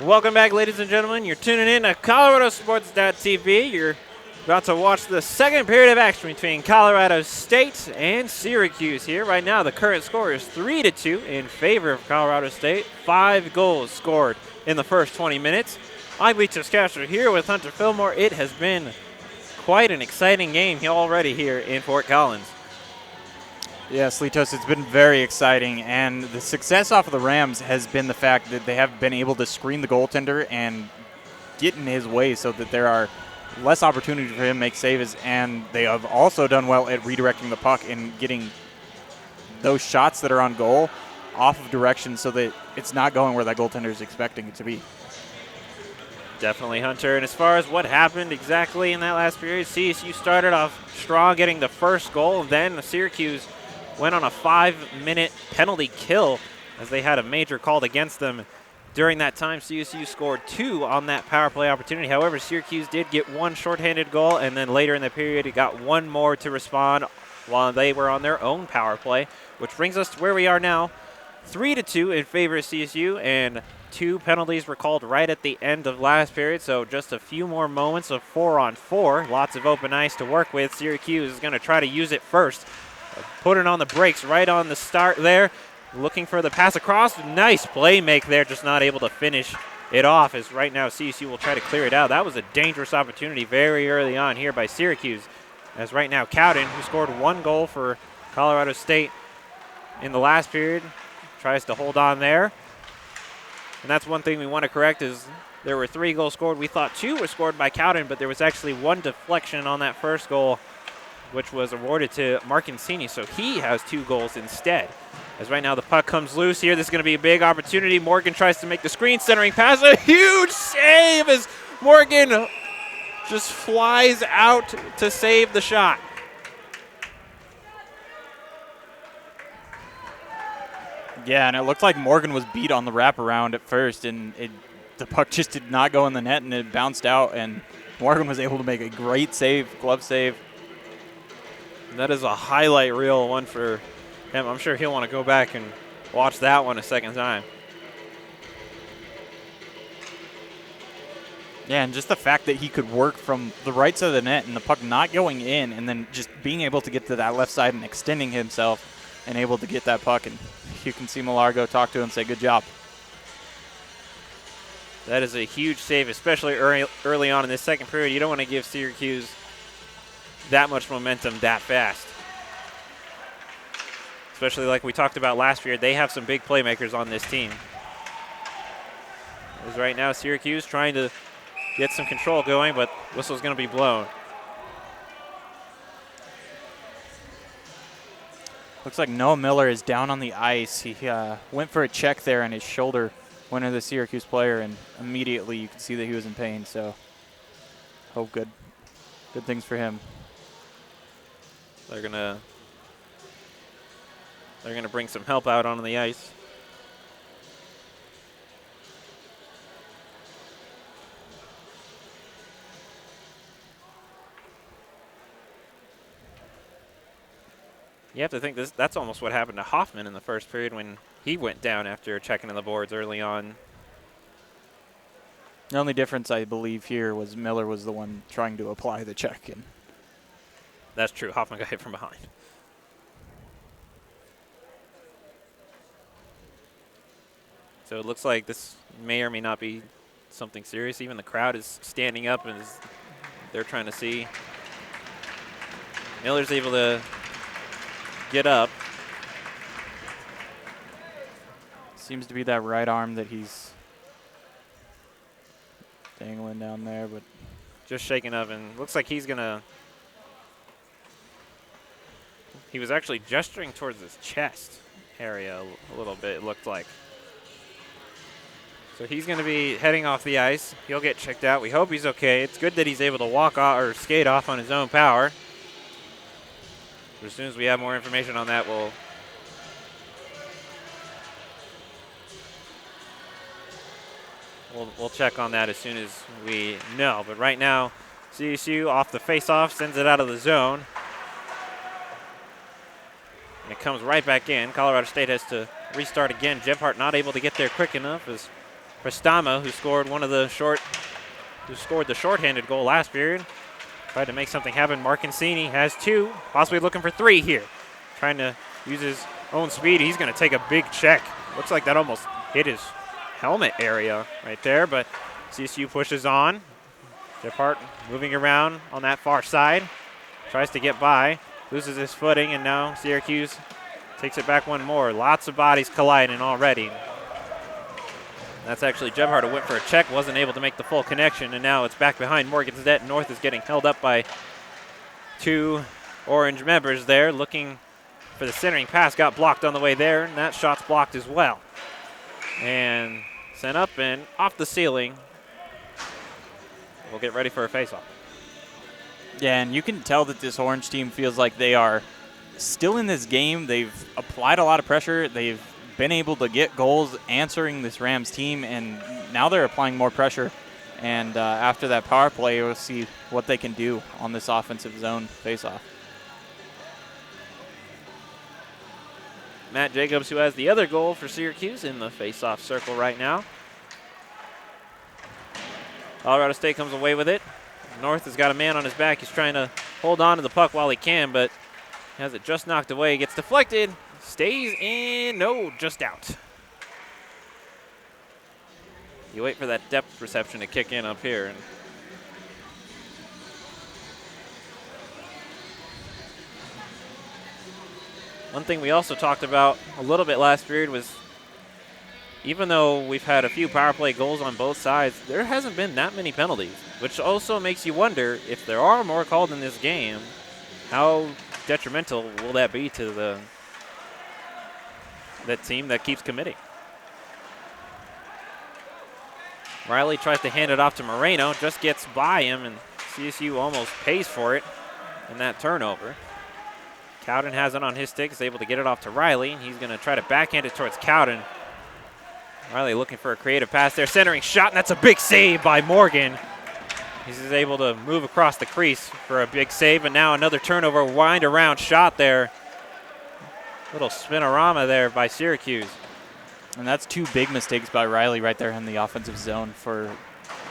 Welcome back, ladies and gentlemen. You're tuning in to ColoradoSports.TV. You're about to watch the second period of action between Colorado State and Syracuse here. Right now, the current score is 3-2 in favor of Colorado State. 5 goals scored in the first 20 minutes. I'm Lee Tiscaster here with Hunter Fillmore. It has been quite an exciting game already here in Fort Collins. Yes, Litos, it's been very exciting, and the success off of the Rams has been the fact that they have been able to screen the goaltender and get in his way so that there are less opportunity for him to make saves, and they have also done well at redirecting the puck and getting those shots that are on goal off of direction so that it's not going where that goaltender is expecting it to be. Definitely, Hunter. And as far as what happened exactly in that last period, CSU started off strong, getting the first goal. Then Syracuse went on a 5-minute penalty kill as they had a major called against them. During that time, CSU scored 2 on that power play opportunity. However, Syracuse did get 1 shorthanded goal, and then later in the period, it got 1 more to respond while they were on their own power play, which brings us to where we are now, 3-2 in favor of CSU, and 2 penalties were called right at the end of last period, so just a few more moments of 4-on-4. Lots of open ice to work with. Syracuse is going to try to use it first. Put it on the brakes right on the start there. Looking for the pass across. Nice play make there, just not able to finish it off, as right now CSU will try to clear it out. That was a dangerous opportunity very early on here by Syracuse, as right now Cowden, who scored 1 goal for Colorado State in the last period, tries to hold on there. And that's one thing we want to correct, is there were 3 goals scored. We thought 2 were scored by Cowden, but there was actually 1 deflection on that first goal, which was awarded to Marcancini, so he has 2 goals instead. As right now the puck comes loose here, this is going to be a big opportunity. Morgan tries to make the screen centering pass. A huge save as Morgan just flies out to save the shot. Yeah, and it looked like Morgan was beat on the wraparound at first, and the puck just did not go in the net, and it bounced out, and Morgan was able to make a great save, glove save. That is a highlight reel one for him. I'm sure he'll want to go back and watch that one a second time. Yeah, and just the fact that he could work from the right side of the net and the puck not going in, and then just being able to get to that left side and extending himself and able to get that puck. And you can see Millar go talk to him and say, good job. That is a huge save, especially early on in this second period. You don't want to give Syracuse that much momentum that fast. Especially like we talked about last year, they have some big playmakers on this team. As right now, Syracuse trying to get some control going, but whistle's going to be blown. Looks like Noah Miller is down on the ice. He went for a check there, and his shoulder went into the Syracuse player, and immediately you could see that he was in pain. So, good things for him. They're gonna bring some help out onto the ice. You have to think that's almost what happened to Hoffman in the first period when he went down after checking in the boards early on. The only difference, I believe, here was Miller was the one trying to apply the check. And that's true. Hoffman got hit from behind. So it looks like this may or may not be something serious. Even the crowd is standing up and they're trying to see. Miller's able to get up. Seems to be that right arm that he's dangling down there, but just shaking up, and looks like he's gonna. He was actually gesturing towards his chest area a little bit, it looked like. So he's going to be heading off the ice. He'll get checked out. We hope he's okay. It's good that he's able to walk off or skate off on his own power. But as soon as we have more information on that, we'll check on that as soon as we know. But right now, CSU off the face-off, sends it out of the zone. And it comes right back in. Colorado State has to restart again. Gebhardt not able to get there quick enough as Prestama, who scored the shorthanded goal last period, tried to make something happen. Marcancini has 2, possibly looking for 3 here. Trying to use his own speed. He's going to take a big check. Looks like that almost hit his helmet area right there, but CSU pushes on. Gebhardt moving around on that far side. Tries to get by. Loses his footing, and now Syracuse Takes it back one more. Lots of bodies colliding already. That's actually Gebhardt who went for a check, wasn't able to make the full connection, and now it's back behind Morgan's net. North is getting held up by 2 Orange members there, looking for the centering pass. Got blocked on the way there, and that shot's blocked as well. And sent up and off the ceiling. We'll get ready for a faceoff. Yeah, and you can tell that this Orange team feels like they are still in this game. They've applied a lot of pressure. They've been able to get goals answering this Rams team, and now they're applying more pressure. And after that power play, we'll see what they can do on this offensive zone faceoff. Matt Jacobs, who has the other goal for Syracuse, in the faceoff circle right now. Colorado State comes away with it. North has got a man on his back. He's trying to hold on to the puck while he can, but has it just knocked away. Gets deflected. Stays in. No, just out. You wait for that depth perception to kick in up here. And one thing we also talked about a little bit last period was, even though we've had a few power play goals on both sides, there hasn't been that many penalties, which also makes you wonder, if there are more called in this game, how detrimental will that be to that team that keeps committing? Riley tries to hand it off to Moreno, just gets by him, and CSU almost pays for it in that turnover. Cowden has it on his stick, is able to get it off to Riley, and he's going to try to backhand it towards Cowden. Riley looking for a creative pass there, centering shot, and that's a big save by Morgan. He's able to move across the crease for a big save, and now another turnover, wind around shot there. Little spinorama there by Syracuse. And that's 2 big mistakes by Riley right there in the offensive zone for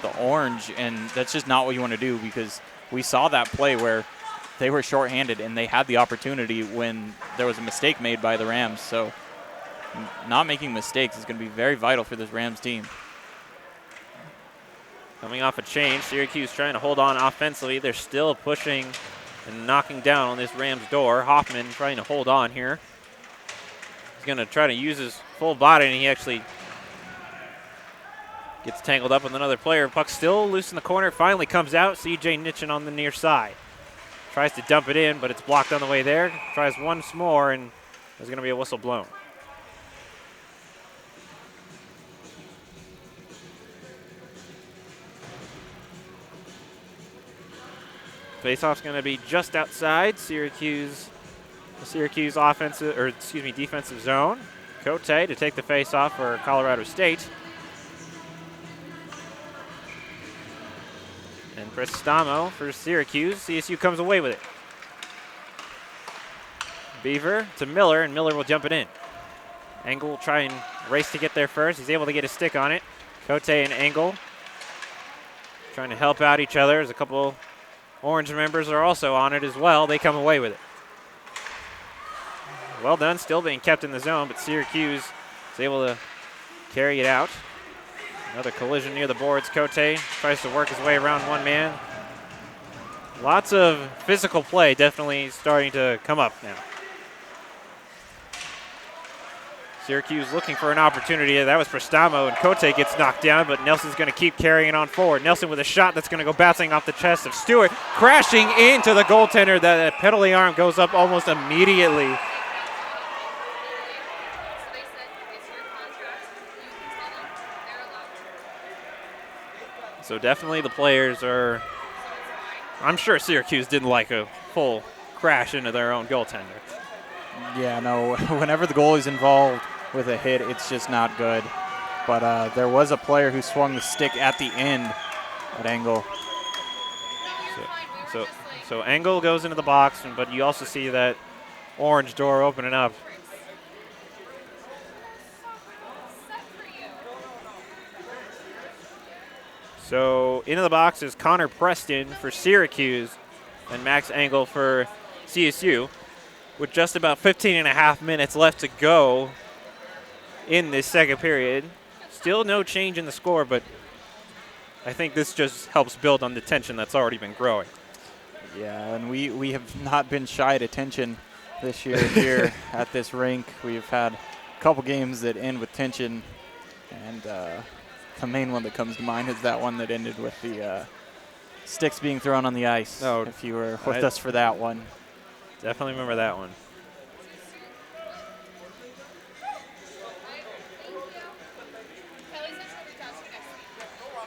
the Orange, and that's just not what you want to do, because we saw that play where they were shorthanded and they had the opportunity when there was a mistake made by the Rams. So not making mistakes is going to be very vital for this Rams team. Coming off a change, Syracuse trying to hold on offensively. They're still pushing and knocking down on this Rams door. Hoffman trying to hold on here. He's going to try to use his full body, and he actually gets tangled up with another player. Puck still loose in the corner. Finally comes out. CJ Nitchin on the near side. Tries to dump it in, but it's blocked on the way there. Tries once more, and there's going to be a whistle blown. Faceoff's going to be just outside Syracuse offensive, or excuse me, defensive zone. Cote to take the faceoff for Colorado State. And Prestamo for Syracuse. CSU comes away with it. Beaver to Miller, and Miller will jump it in. Engel will try and race to get there first. He's able to get his stick on it. Cote and Engel trying to help out each other. There's a couple Orange members are also on it as well. They come away with it. Well done, still being kept in the zone, but Syracuse is able to carry it out. Another collision near the boards. Cote tries to work his way around one man. Lots of physical play definitely starting to come up now. Syracuse looking for an opportunity. That was Prestamo, and Cote gets knocked down, but Nelson's going to keep carrying on forward. Nelson with a shot that's going to go bouncing off the chest of Stewart, crashing into the goaltender. That penalty arm goes up almost immediately. So definitely the players are, I'm sure Syracuse didn't like a full crash into their own goaltender. Yeah, no, whenever the goalie's involved with a hit, it's just not good. But there was a player who swung the stick at the end at Engel. So Engel goes into the box, but you also see that orange door opening up. So into the box is Connor Preston for Syracuse and Max Engel for CSU, with just about 15 and a half minutes left to go in this second period. Still no change in the score, but I think this just helps build on the tension that's already been growing. Yeah, and we have not been shy at attention this year here at this rink. We've had a couple games that end with tension, and the main one that comes to mind is that one that ended with the sticks being thrown on the ice. Oh, if you were with us for that one. Definitely remember that one.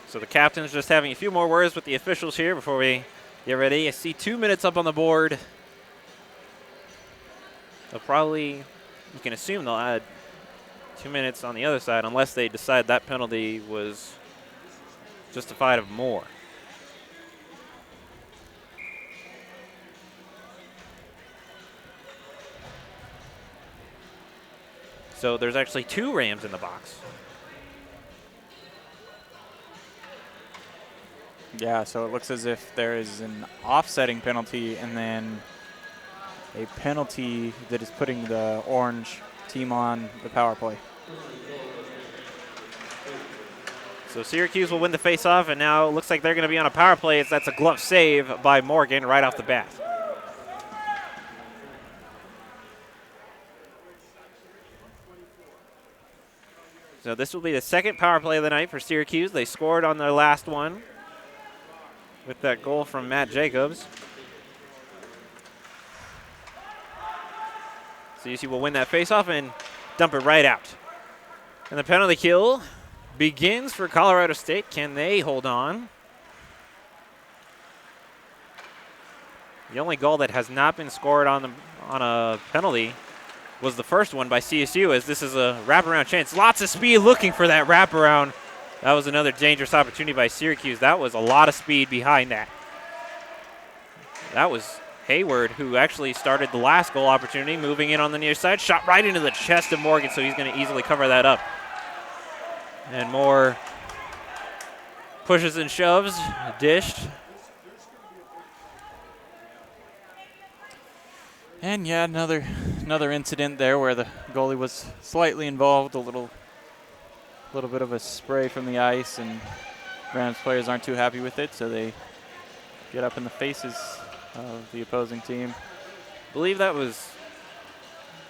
So the captain's just having a few more words with the officials here before we get ready. I see 2 minutes up on the board. They'll probably, you can assume they'll add 2 minutes on the other side unless they decide that penalty was justified of more. So there's actually 2 Rams in the box. Yeah, so it looks as if there is an offsetting penalty and then a penalty that is putting the orange team on the power play. So Syracuse will win the faceoff, and now it looks like they're going to be on a power play. That's a glove save by Morgan right off the bat. So this will be the second power play of the night for Syracuse. They scored on their last one with that goal from Matt Jacobs. CSU will win that faceoff and dump it right out. And the penalty kill begins for Colorado State. Can they hold on? The only goal that has not been scored on a penalty was the first one by CSU, as this is a wraparound chance. Lots of speed looking for that wraparound. That was another dangerous opportunity by Syracuse. That was a lot of speed behind that. That was Hayward, who actually started the last goal opportunity, moving in on the near side. Shot right into the chest of Morgan, so he's going to easily cover that up. And more pushes and shoves, dished. And yeah, another incident there where the goalie was slightly involved, a little bit of a spray from the ice, and Rams players aren't too happy with it, so they get up in the faces of the opposing team. I believe that was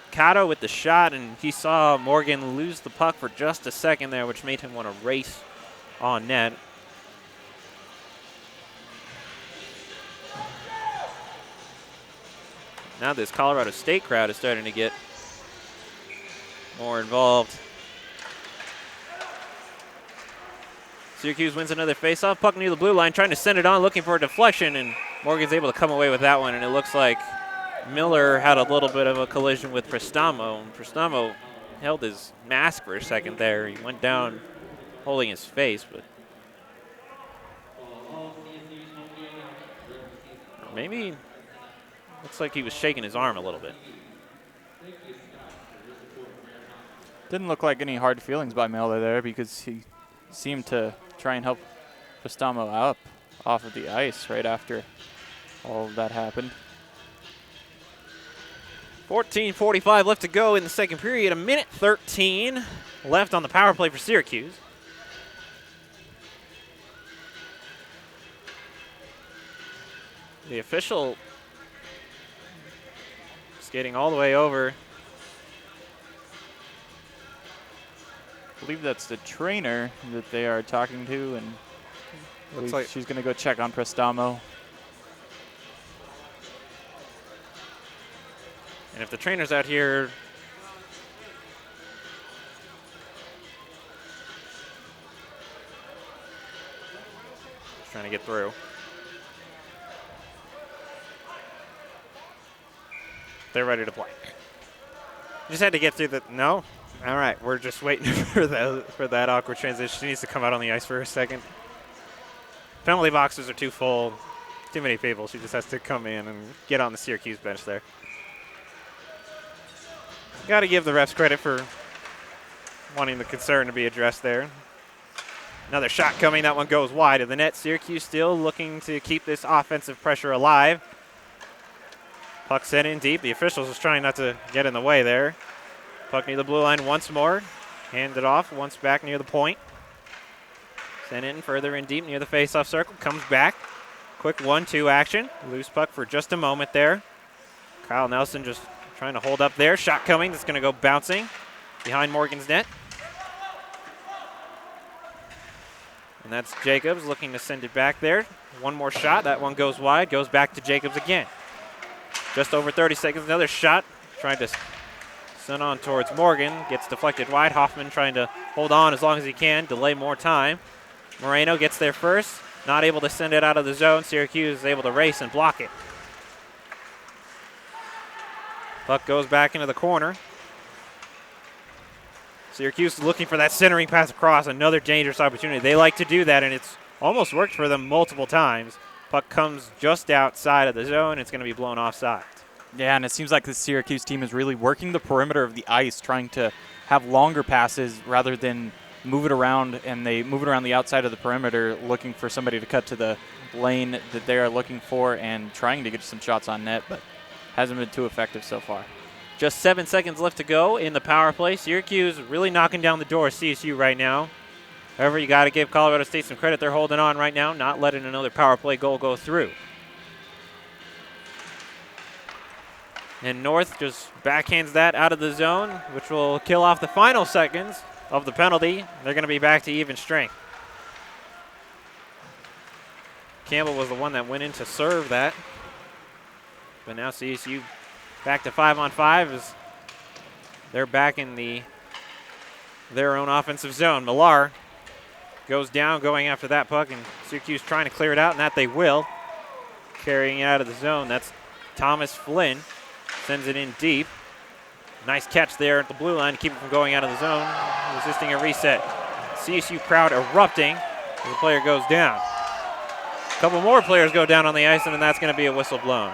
Cato with the shot, and he saw Morgan lose the puck for just a second there, which made him want to race on net. Now this Colorado State crowd is starting to get more involved. Syracuse wins another faceoff. Puck near the blue line, trying to send it on, looking for a deflection, and Morgan's able to come away with that one, and it looks like Miller had a little bit of a collision with Prestamo. Prestamo held his mask for a second there. He went down holding his face, but maybe looks like he was shaking his arm a little bit. Didn't look like any hard feelings by Miller there, because he seemed to try and help Prestamo up off of the ice right after all of that happened. 14:45 left to go in the second period. 1:13 left on the power play for Syracuse. The official skating all the way over. I believe that's the trainer that they are talking to, and looks like she's going to go check on Prestamo. And if the trainer's out here, just trying to get through. They're ready to play. Just had to get through the, no? All right, we're just waiting for that awkward transition. She needs to come out on the ice for a second. Penalty boxes are too full. Too many people. She just has to come in and get on the Syracuse bench there. Got to give the refs credit for wanting the concern to be addressed there. Another shot coming. That one goes wide of the net. Syracuse still looking to keep this offensive pressure alive. Puck sent in deep. The officials is trying not to get in the way there. Puck near the blue line once more. Handed off once back near the point. Sent in further in deep near the faceoff circle. Comes back. Quick 1-2 action. Loose puck for just a moment there. Kyle Nelson just trying to hold up there. Shot coming. That's going to go bouncing behind Morgan's net. And that's Jacobs looking to send it back there. One more shot. That one goes wide. Goes back to Jacobs again. Just over 30 seconds. Another shot. Trying to send on towards Morgan. Gets deflected wide. Hoffman trying to hold on as long as he can. Delay more time. Moreno gets there first. Not able to send it out of the zone. Syracuse is able to race and block it. Puck goes back into the corner. Syracuse is looking for that centering pass across. Another dangerous opportunity. They like to do that, and it's almost worked for them multiple times. Puck comes just outside of the zone. It's going to be blown offside. Yeah, and it seems like the Syracuse team is really working the perimeter of the ice, trying to have longer passes rather than move it around, and they move it around the outside of the perimeter, looking for somebody to cut to the lane that they are looking for and trying to get some shots on net, but hasn't been too effective so far. Just 7 seconds left to go in the power play. Syracuse really knocking down the door of CSU right now. However, you got to give Colorado State some credit. They're holding on right now, not letting another power play goal go through. And North just backhands that out of the zone, which will kill off the final seconds of the penalty. They're going to be back to even strength. Campbell was the one that went in to serve that. But now CSU back to 5-on-5 as they're back in their own offensive zone. Millar goes down going after that puck, and Syracuse trying to clear it out, and that they will. Carrying it out of the zone, that's Thomas Flynn. Sends it in deep. Nice catch there at the blue line to keep it from going out of the zone. Resisting a reset. CSU crowd erupting as the player goes down. A couple more players go down on the ice, and then that's going to be a whistle blown.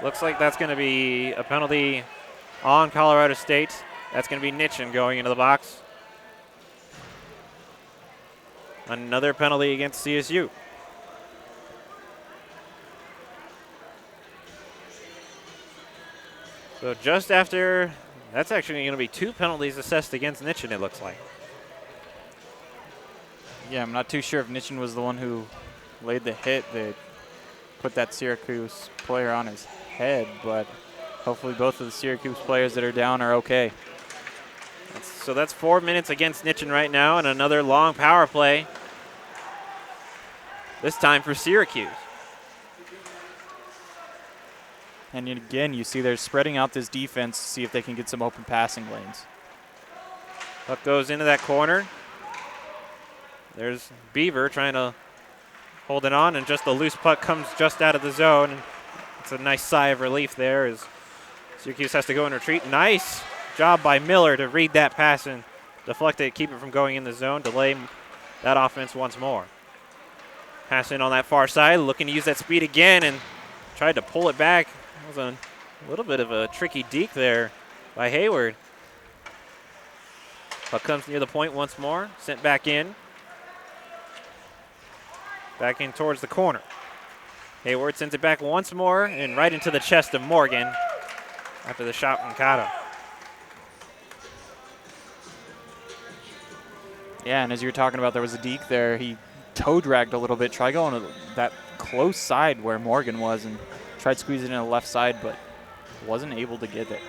Looks like that's going to be a penalty on Colorado State. That's going to be Nitchin going into the box. Another penalty against CSU. So just after, that's actually going to be 2 penalties assessed against Nitchin, it looks like. Yeah, I'm not too sure if Nitchin was the one who laid the hit that put that Syracuse player on his head, but hopefully both of the Syracuse players that are down are okay. So that's 4 minutes against Nitchin right now, and another long power play. This time for Syracuse. And again, you see they're spreading out this defense to see if they can get some open passing lanes. Puck goes into that corner. There's Beaver trying to hold it on, and just the loose puck comes just out of the zone. And it's a nice sigh of relief there as Syracuse has to go in retreat. Nice job by Miller to read that pass and deflect it, keep it from going in the zone, delay that offense once more. Pass in on that far side, looking to use that speed again and tried to pull it back. That was a little bit of a tricky deke there by Hayward. Puck comes near the point once more, sent back in. Back in towards the corner. Hayward sends it back once more and right into the chest of Morgan after the shot from Cotto. Yeah, and as you were talking about, there was a deke there. He toe dragged a little bit, tried going to that close side where Morgan was and tried squeezing in the left side, but wasn't able to get it.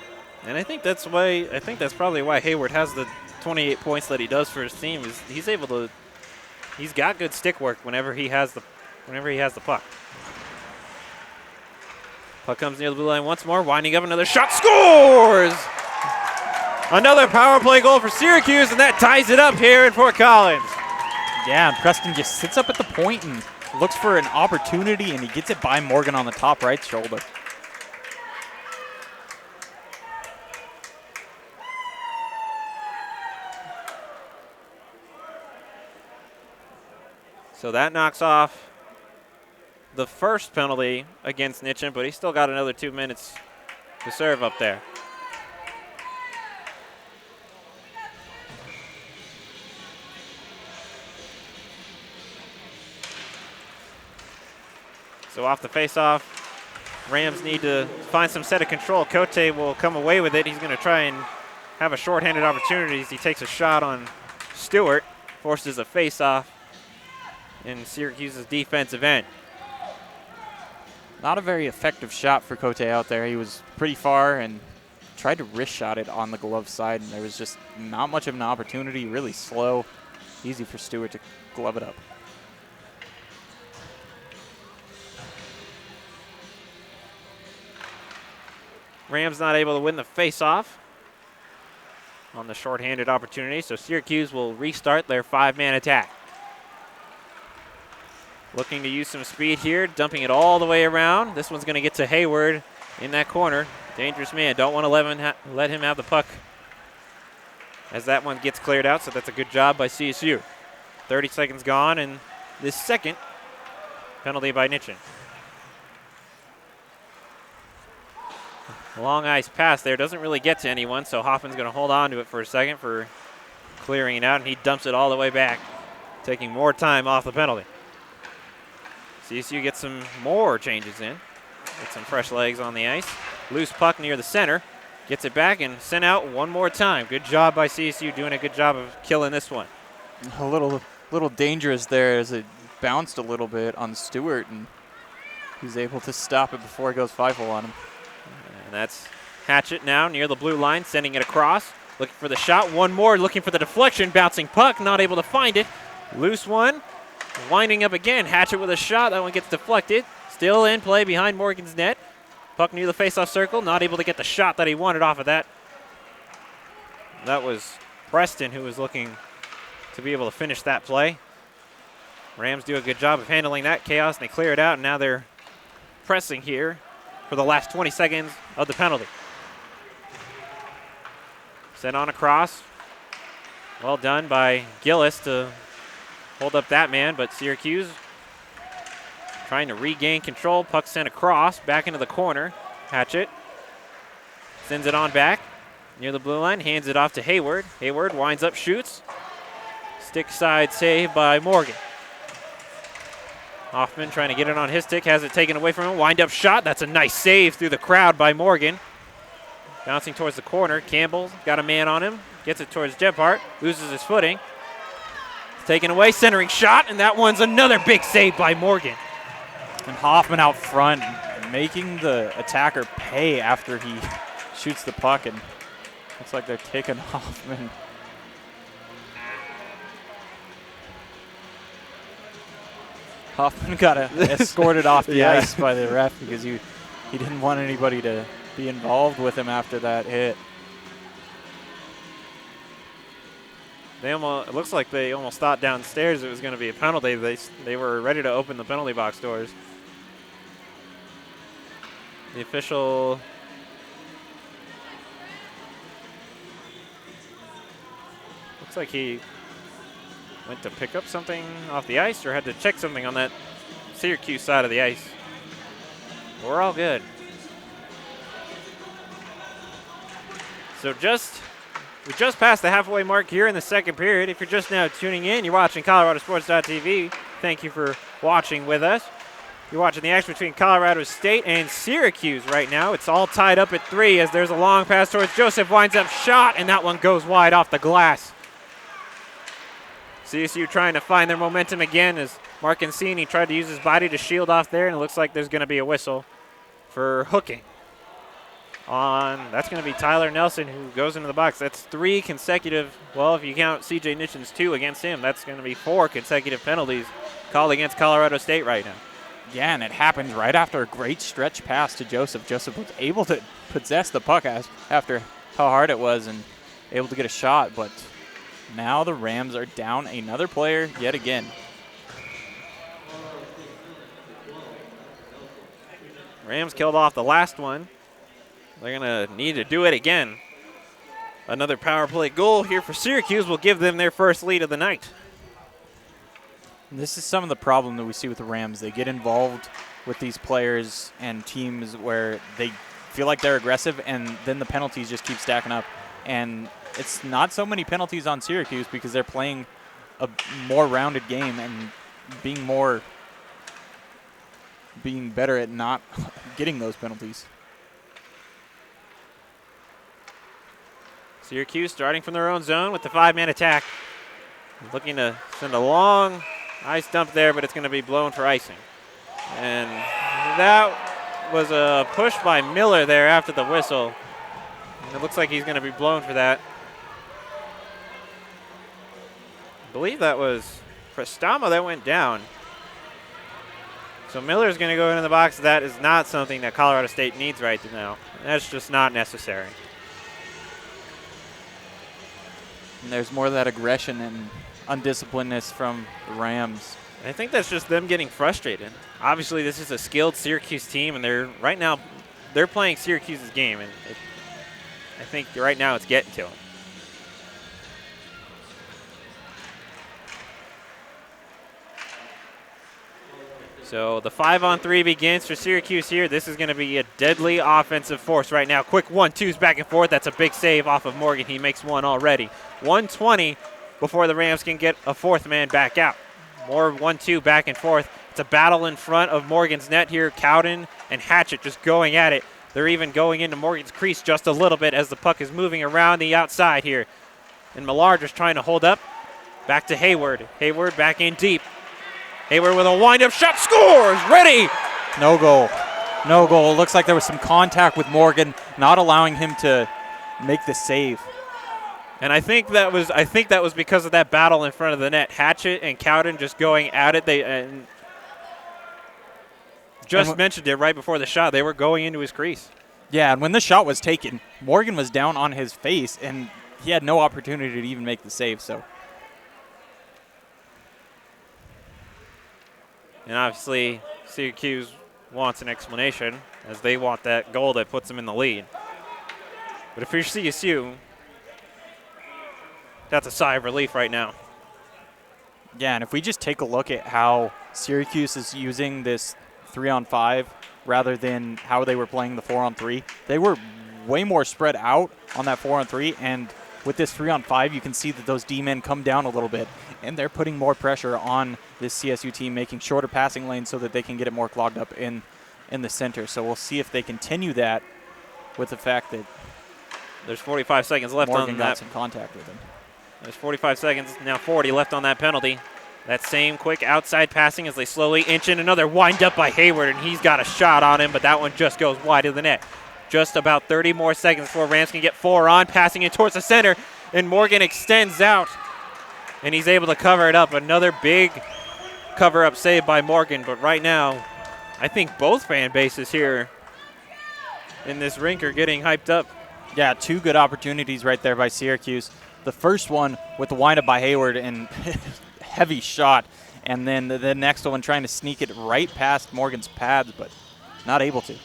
And I think that's probably why Hayward has the 28 points that he does for his team. Is he's got good stick work whenever he has the puck. Puck comes near the blue line once more, winding up another shot, scores! Another power play goal for Syracuse, and that ties it up here in Fort Collins. Yeah, and Preston just sits up at the point and looks for an opportunity, and he gets it by Morgan on the top right shoulder. So that knocks off the first penalty against Nitchin, but he's still got another 2 minutes to serve up there. So off the faceoff, Rams need to find some set of control. Cote will come away with it. He's going to try and have a shorthanded opportunity as he takes a shot on Stewart, forces a faceoff in Syracuse's defensive end. Not a very effective shot for Cote out there. He was pretty far and tried to wrist shot it on the glove side, and there was just not much of an opportunity. Really slow. Easy for Stewart to glove it up. Rams not able to win the face-off on the shorthanded opportunity, so Syracuse will restart their 5-man attack. Looking to use some speed here, dumping it all the way around. This one's going to get to Hayward in that corner. Dangerous man. Don't want to let him have the puck as that one gets cleared out, so that's a good job by CSU. 30 seconds gone, and this second penalty by Nitchin. Long ice pass there. Doesn't really get to anyone, so Hoffman's going to hold on to it for a second for clearing it out, and he dumps it all the way back, taking more time off the penalty. CSU gets some more changes in. Get some fresh legs on the ice. Loose puck near the center. Gets it back and sent out one more time. Good job by CSU, doing a good job of killing this one. A little dangerous there as it bounced a little bit on Stewart, and he's able to stop it before it goes 5-0 on him. And that's Hatchett now near the blue line, sending it across. Looking for the shot. One more, looking for the deflection. Bouncing puck, not able to find it. Loose one. Winding up again. Hatchett with a shot. That one gets deflected. Still in play behind Morgan's net. Puck near the faceoff circle. Not able to get the shot that he wanted off of that. That was Preston who was looking to be able to finish that play. Rams do a good job of handling that chaos, and they clear it out, and now they're pressing here for the last 20 seconds of the penalty. Sent on across. Well done by Gillis to hold up that man, but Syracuse trying to regain control. Puck sent across, back into the corner. Hatchett sends it on back near the blue line, hands it off to Hayward. Hayward winds up, shoots. Stick side save by Morgan. Hoffman trying to get it on his stick, has it taken away from him. Wind up shot, that's a nice save through the crowd by Morgan. Bouncing towards the corner, Campbell's got a man on him. Gets it towards Gebhardt, loses his footing. It's taken away, centering shot, and that one's another big save by Morgan. And Hoffman out front, making the attacker pay after he shoots the puck, and looks like they're taking Hoffman. Hoffman got escorted off the ice by the ref because he didn't want anybody to be involved with him after that hit. It looks like they almost thought downstairs it was going to be a penalty. They were ready to open the penalty box doors. The official looks like he went to pick up something off the ice or had to check something on that Syracuse side of the ice. We're all good. So we just passed the halfway mark here in the second period. If you're just now tuning in, you're watching ColoradoSports.TV. Thank you for watching with us. You're watching the action between Colorado State and Syracuse right now. It's all tied up at 3 as there's a long pass towards Joseph, winds up shot, and that one goes wide off the glass. CSU trying to find their momentum again as Marcancini tried to use his body to shield off there, and it looks like there's going to be a whistle for hooking. That's going to be Tyler Nelson who goes into the box. That's 3 consecutive, well, if you count C.J. Nitchin's 2 against him, that's going to be 4 consecutive penalties called against Colorado State right now. Yeah, and it happens right after a great stretch pass to Joseph. Joseph was able to possess the puck after how hard it was and able to get a shot, but now the Rams are down another player yet again. Rams killed off the last one. They're going to need to do it again. Another power play goal here for Syracuse will give them their first lead of the night. This is some of the problem that we see with the Rams. They get involved with these players and teams where they feel like they're aggressive, and then the penalties just keep stacking up. And it's not so many penalties on Syracuse because they're playing a more rounded game and being better at not getting those penalties. Syracuse starting from their own zone with the 5-man attack. Looking to send a long ice dump there, but it's going to be blown for icing. And that was a push by Miller there after the whistle. And it looks like he's going to be blown for that. I believe that was Prestama that went down. So Miller's going to go into the box. That is not something that Colorado State needs right now. That's just not necessary. And there's more of that aggression and undisciplinedness from the Rams. I think that's just them getting frustrated. Obviously, this is a skilled Syracuse team, and right now they're playing Syracuse's game, and I think right now it's getting to them. So the 5-on-3 begins for Syracuse here. This is going to be a deadly offensive force right now. Quick 1-2s back and forth. That's a big save off of Morgan. He makes one already. 1:20 before the Rams can get a fourth man back out. More 1-2 back and forth. It's a battle in front of Morgan's net here. Cowden and Hatchett just going at it. They're even going into Morgan's crease just a little bit as the puck is moving around the outside here. And Millard just trying to hold up. Back to Hayward. Hayward back in deep. Hayward with a wind-up shot, scores, ready. No goal. No goal. It looks like there was some contact with Morgan, not allowing him to make the save. And I think that was because of that battle in front of the net. Hatchett and Cowden just going at it. They mentioned it right before the shot. They were going into his crease. Yeah, and when the shot was taken, Morgan was down on his face, and he had no opportunity to even make the save. So. And obviously, Syracuse wants an explanation, as they want that goal that puts them in the lead. But if you're CSU, that's a sigh of relief right now. Yeah, and if we just take a look at how Syracuse is using this 3-on-5 rather than how they were playing the 4-on-3, they were way more spread out on that 4-on-3, and with this 3-on-5, you can see that those D-men come down a little bit, and they're putting more pressure on this CSU team, making shorter passing lanes so that they can get it more clogged up in the center. So we'll see if they continue that with the fact that there's 45 seconds left Morgan on got that. some contact with him. There's 45 seconds, now 40 left on that penalty. That same quick outside passing as they slowly inch in. Another wind up by Hayward, and he's got a shot on him, but that one just goes wide of the net. Just about 30 more seconds before Rams can get 4 on, passing it towards the center, and Morgan extends out, and he's able to cover it up. Another big cover-up save by Morgan, but right now, I think both fan bases here in this rink are getting hyped up. Yeah, 2 good opportunities right there by Syracuse. The first one with the windup by Hayward and heavy shot, and then the next one trying to sneak it right past Morgan's pads, but not able to.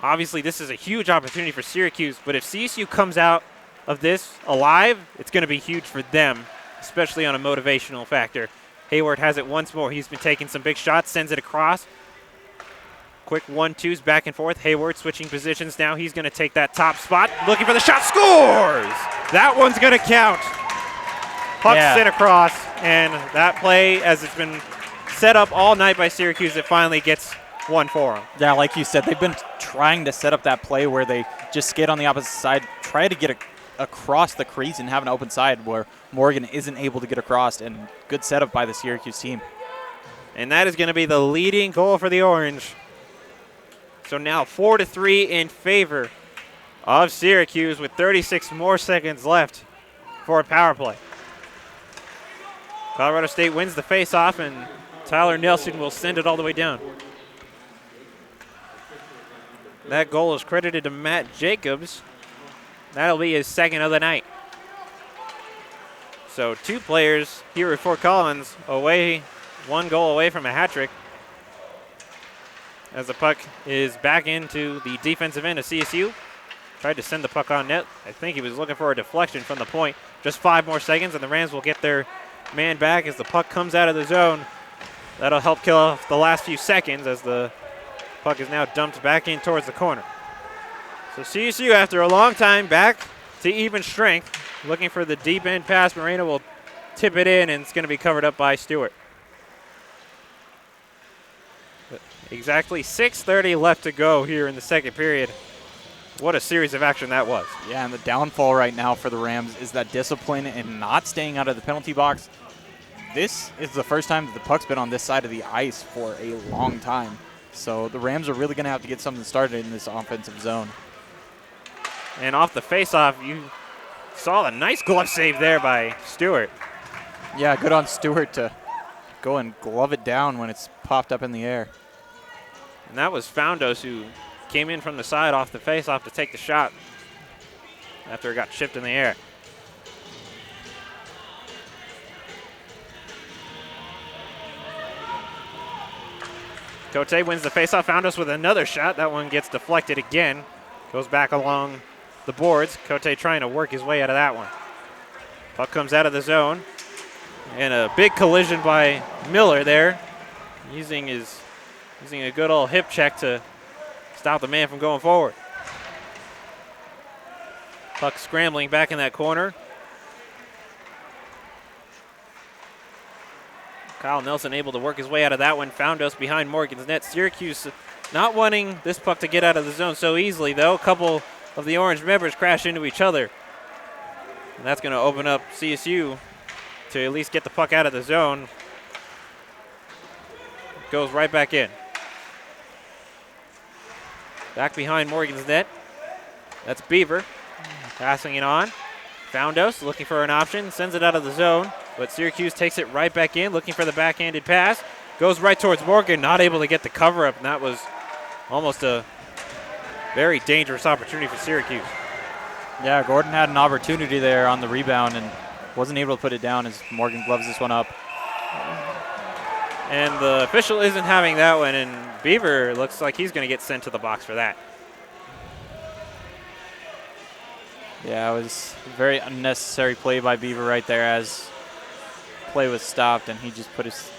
Obviously, this is a huge opportunity for Syracuse, but if CSU comes out of this alive, it's going to be huge for them, especially on a motivational factor. Hayward has it once more. He's been taking some big shots, sends it across. Quick 1-2s back and forth. Hayward switching positions now. He's going to take that top spot, looking for the shot, scores! That one's going to count. Puck sent across, and that play, as it's been set up all night by Syracuse, it finally gets one for them. Yeah, like you said, they've been trying to set up that play where they just skate on the opposite side, try to get across the crease and have an open side where Morgan isn't able to get across, and good setup by the Syracuse team. And that is going to be the leading goal for the Orange. So now 4-3 in favor of Syracuse with 36 more seconds left for a power play. Colorado State wins the face-off, and Tyler Nelson will send it all the way down. That goal is credited to Matt Jacobs. That'll be his second of the night. So 2 players here at Fort Collins away, 1 goal away from a hat trick. As the puck is back into the defensive end of CSU. Tried to send the puck on net. I think he was looking for a deflection from the point. Just 5 more seconds, and the Rams will get their man back as the puck comes out of the zone. That'll help kill off the last few seconds as the puck is now dumped back in towards the corner. So CSU, after a long time, back to even strength. Looking for the deep end pass. Moreno will tip it in, and it's going to be covered up by Stewart. But exactly 6:30 left to go here in the second period. What a series of action that was. Yeah, and the downfall right now for the Rams is that discipline and not staying out of the penalty box. This is the first time that the puck's been on this side of the ice for a long time. So the Rams are really going to have to get something started in this offensive zone. And off the faceoff, you saw a nice glove save there by Stewart. Yeah, good on Stewart to go and glove it down when it's popped up in the air. And that was Foundos who came in from the side off the faceoff to take the shot after it got chipped in the air. Cote wins the faceoff. Foundos with another shot. That one gets deflected again. Goes back along the boards. Cote trying to work his way out of that one. Puck comes out of the zone. And a big collision by Miller there. Using a good old hip check to stop the man from going forward. Puck scrambling back in that corner. Kyle Nelson able to work his way out of that one. Foundos behind Morgan's net. Syracuse not wanting this puck to get out of the zone so easily, though. A couple of the Orange members crash into each other. And that's going to open up CSU to at least get the puck out of the zone. Goes right back in. Back behind Morgan's net. That's Beaver. Passing it on. Foundos looking for an option. Sends it out of the zone. But Syracuse takes it right back in, looking for the backhanded pass. Goes right towards Morgan, not able to get the cover up, and that was almost a very dangerous opportunity for Syracuse. Yeah, Gordon had an opportunity there on the rebound and wasn't able to put it down as Morgan gloves this one up. And the official isn't having that one, and Beaver looks like he's going to get sent to the box for that. Yeah, it was a very unnecessary play by Beaver right there as play was stopped, and he just put his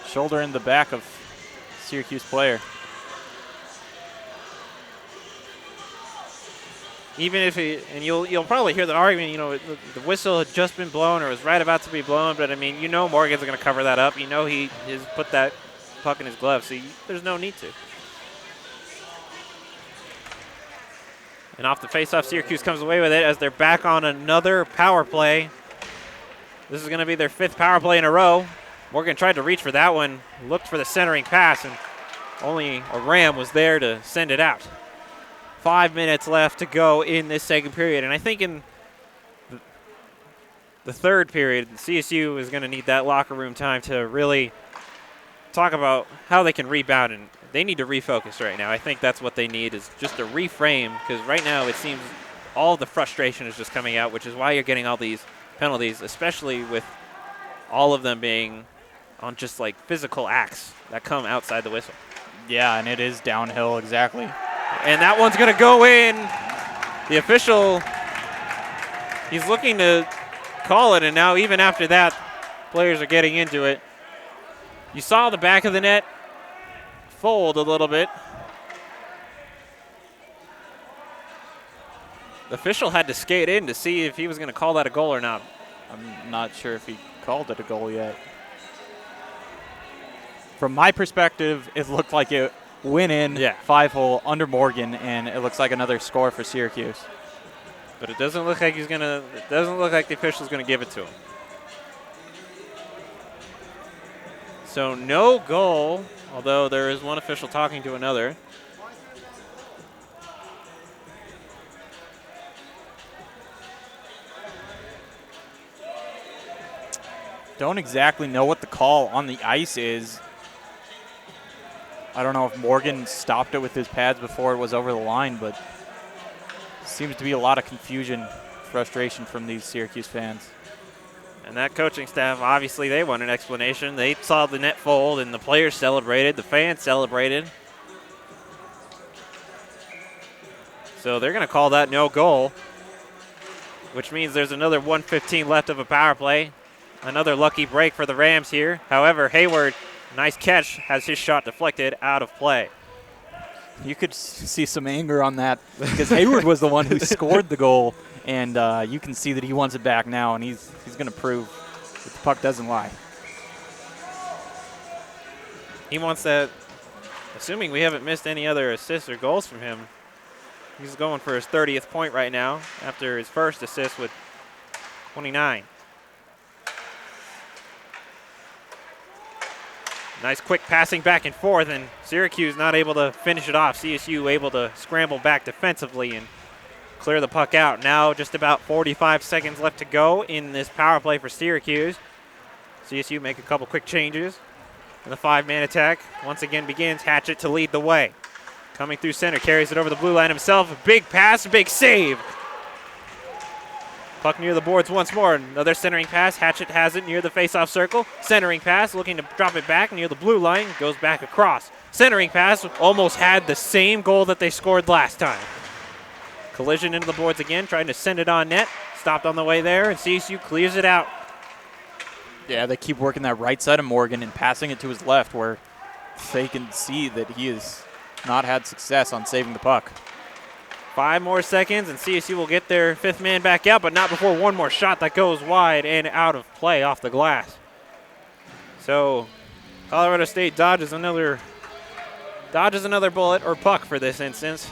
shoulder in the back of Syracuse player. Even if and you'll probably hear the argument, the whistle had just been blown or was right about to be blown, but I mean, Morgan's going to cover that up. He has put that puck in his glove, so there's no need to. And off the faceoff, Syracuse comes away with it as they're back on another power play. This is going to be their 5th power play in a row. Morgan tried to reach for that one, looked for the centering pass, and only a Ram was there to send it out. 5 minutes left to go in this second period, and I think in the third period, CSU is going to need that locker room time to really talk about how they can rebound, and they need to refocus right now. I think that's what they need, is just to reframe, because right now it seems all the frustration is just coming out, which is why you're getting all these penalties, especially with all of them being on just like physical acts that come outside the whistle. Yeah, and it is downhill, exactly. And that one's going to go in. The official, he's looking to call it, and now even after that, players are getting into it. You saw the back of the net fold a little bit. The official had to skate in to see if he was going to call that a goal or not. I'm not sure if he called it a goal yet. From my perspective, it looked like it went in 5-hole under Morgan, and it looks like another score for Syracuse. But it doesn't look like it doesn't look like the official's going to give it to him. So no goal, although there is one official talking to another. Don't exactly know what the call on the ice is. I don't know if Morgan stopped it with his pads before it was over the line, but seems to be a lot of confusion, frustration from these Syracuse fans. And that coaching staff, obviously they want an explanation. They saw the net fold, and the players celebrated, the fans celebrated. So they're going to call that no goal, which means there's another 1:15 left of a power play. Another lucky break for the Rams here. However, Hayward, nice catch, has his shot deflected out of play. You could see some anger on that because Hayward was the one who scored the goal, and you can see that he wants it back now, and he's going to prove that the puck doesn't lie. He wants that, assuming we haven't missed any other assists or goals from him. He's going for his 30th point right now after his first assist with 29. Nice quick passing back and forth, and Syracuse not able to finish it off. CSU able to scramble back defensively and clear the puck out. Now just about 45 seconds left to go in this power play for Syracuse. CSU make a couple quick changes. And the 5-man attack once again begins. Hatchett to lead the way. Coming through center, carries it over the blue line himself. A big pass, a big save. Puck near the boards once more. Another centering pass. Hatchett has it near the faceoff circle. Centering pass, looking to drop it back near the blue line. Goes back across. Centering pass, almost had the same goal that they scored last time. Collision into the boards again, trying to send it on net. Stopped on the way there, and CSU clears it out. Yeah, they keep working that right side of Morgan and passing it to his left where they can see that he has not had success on saving the puck. 5 more seconds, and CSU will get their 5th man back out, but not before one more shot that goes wide and out of play off the glass. So Colorado State dodges another bullet or puck for this instance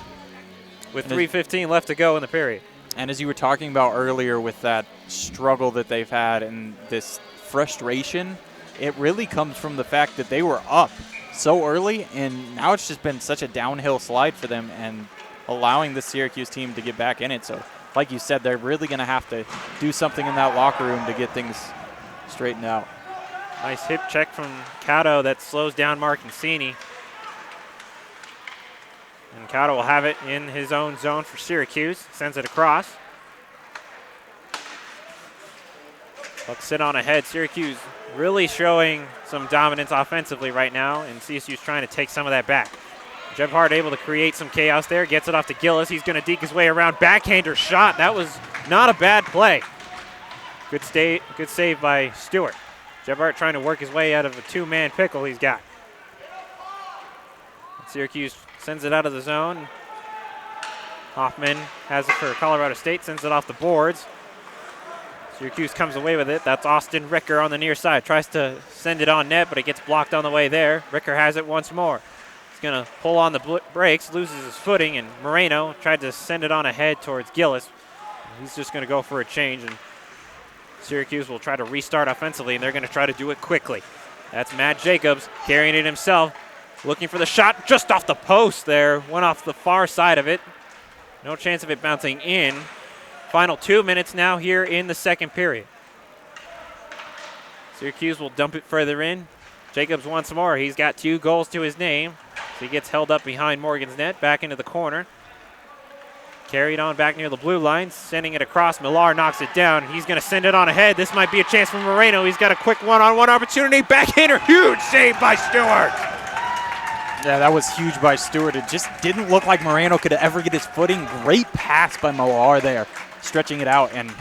with 3:15 left to go in the period. And as you were talking about earlier with that struggle that they've had and this frustration, it really comes from the fact that they were up so early, and now it's just been such a downhill slide for them and allowing the Syracuse team to get back in it. So like you said, they're really going to have to do something in that locker room to get things straightened out. Nice hip check from Cauto that slows down Mark Cassini. And Cauto will have it in his own zone for Syracuse. Sends it across. Bucks sit on ahead. Syracuse really showing some dominance offensively right now, and CSU's trying to take some of that back. Gebhardt able to create some chaos there. Gets it off to Gillis. He's going to deke his way around. Backhander shot. That was not a bad play. Good save by Stewart. Gebhardt trying to work his way out of a 2-man pickle he's got. Syracuse sends it out of the zone. Hoffman has it for Colorado State. Sends it off the boards. Syracuse comes away with it. That's Austin Ricker on the near side. Tries to send it on net, but it gets blocked on the way there. Ricker has it once more. He's going to pull on the brakes, loses his footing, and Moreno tried to send it on ahead towards Gillis. He's just going to go for a change, and Syracuse will try to restart offensively, and they're going to try to do it quickly. That's Matt Jacobs carrying it himself, looking for the shot just off the post there. Went off the far side of it. No chance of it bouncing in. Final 2 minutes now here in the second period. Syracuse will dump it further in. Jacobs once more. He's got 2 goals to his name. So he gets held up behind Morgan's net, back into the corner. Carried on back near the blue line, sending it across. Millar knocks it down. He's going to send it on ahead. This might be a chance for Moreno. He's got a quick one-on-one opportunity. Backhander, huge save by Stewart. Yeah, that was huge by Stewart. It just didn't look like Moreno could ever get his footing. Great pass by Millar there, stretching it out, and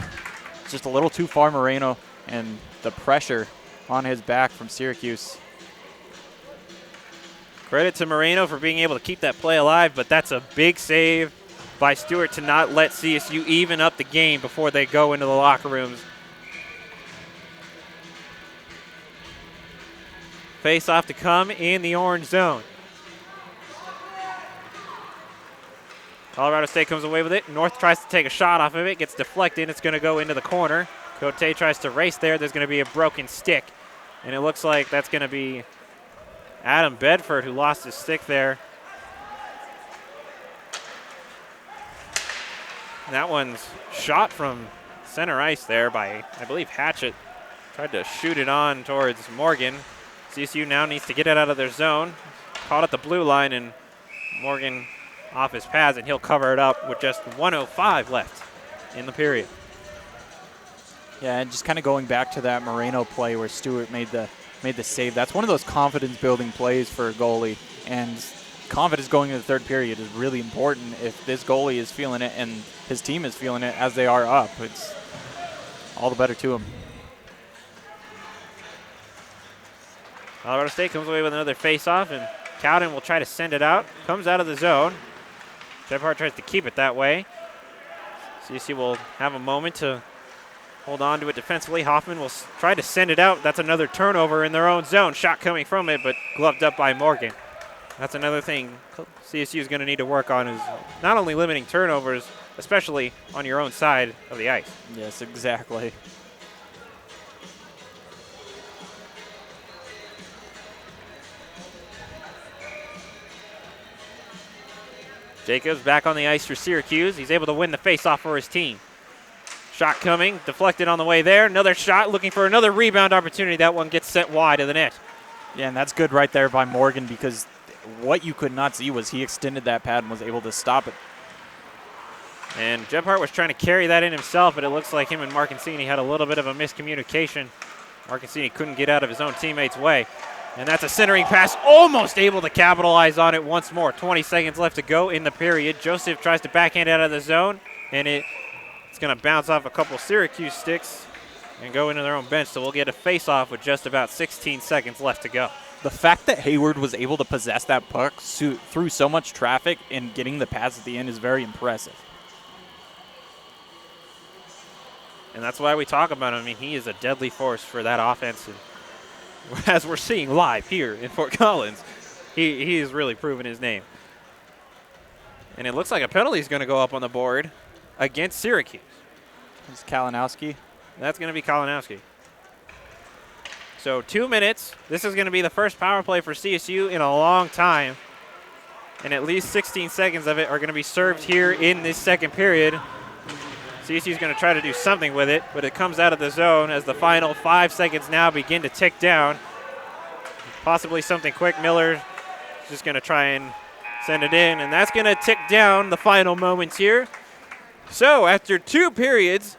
just a little too far Moreno, and the pressure on his back from Syracuse. Credit to Moreno for being able to keep that play alive, but that's a big save by Stewart to not let CSU even up the game before they go into the locker rooms. Face off to come in the orange zone. Colorado State comes away with it. North tries to take a shot off of it, gets deflected. It's going to go into the corner. Cote tries to race there. There's going to be a broken stick, and it looks like that's going to be Adam Bedford who lost his stick there. And that one's shot from center ice there by, I believe, Hatchett. Tried to shoot it on towards Morgan. CSU now needs to get it out of their zone. Caught at the blue line, and Morgan off his pads, and he'll cover it up with just 1:05 left in the period. Yeah, and just kind of going back to that Moreno play where Stewart made the save. That's one of those confidence-building plays for a goalie, and confidence going into the third period is really important if this goalie is feeling it and his team is feeling it as they are up. It's all the better to him. Colorado State comes away with another face-off, and Cowden will try to send it out. Comes out of the zone. Gebhardt tries to keep it that way. CSU will have a moment to hold on to it defensively. Hoffman will try to send it out. That's another turnover in their own zone. Shot coming from it, but gloved up by Morgan. That's another thing CSU is going to need to work on, is not only limiting turnovers, especially on your own side of the ice. Yes, exactly. Jacobs back on the ice for Syracuse. He's able to win the faceoff for his team. Shot coming, deflected on the way there. Another shot, looking for another rebound opportunity. That one gets sent wide of the net. Yeah, and that's good right there by Morgan, because what you could not see was he extended that pad and was able to stop it. And Gebhardt was trying to carry that in himself, but it looks like him and Marcancini had a little bit of a miscommunication. Marcancini couldn't get out of his own teammate's way. And that's a centering pass, almost able to capitalize on it once more. 20 seconds left to go in the period. Joseph tries to backhand out of the zone, and it's going to bounce off a couple Syracuse sticks and go into their own bench. So we'll get a face-off with just about 16 seconds left to go. The fact that Hayward was able to possess that puck through so much traffic and getting the pass at the end is very impressive. And that's why we talk about him. I mean, he is a deadly force for that offense. And as we're seeing live here in Fort Collins, he has really proven his name. And it looks like a penalty is going to go up on the board against Syracuse. It's Kalinowski. That's going to be Kalinowski. So 2 minutes. This is going to be the first power play for CSU in a long time. And at least 16 seconds of it are going to be served here in this second period. CSU is going to try to do something with it, but it comes out of the zone as the final 5 seconds now begin to tick down. Possibly something quick. Miller just going to try and send it in, and that's going to tick down the final moments here. So after 2 periods,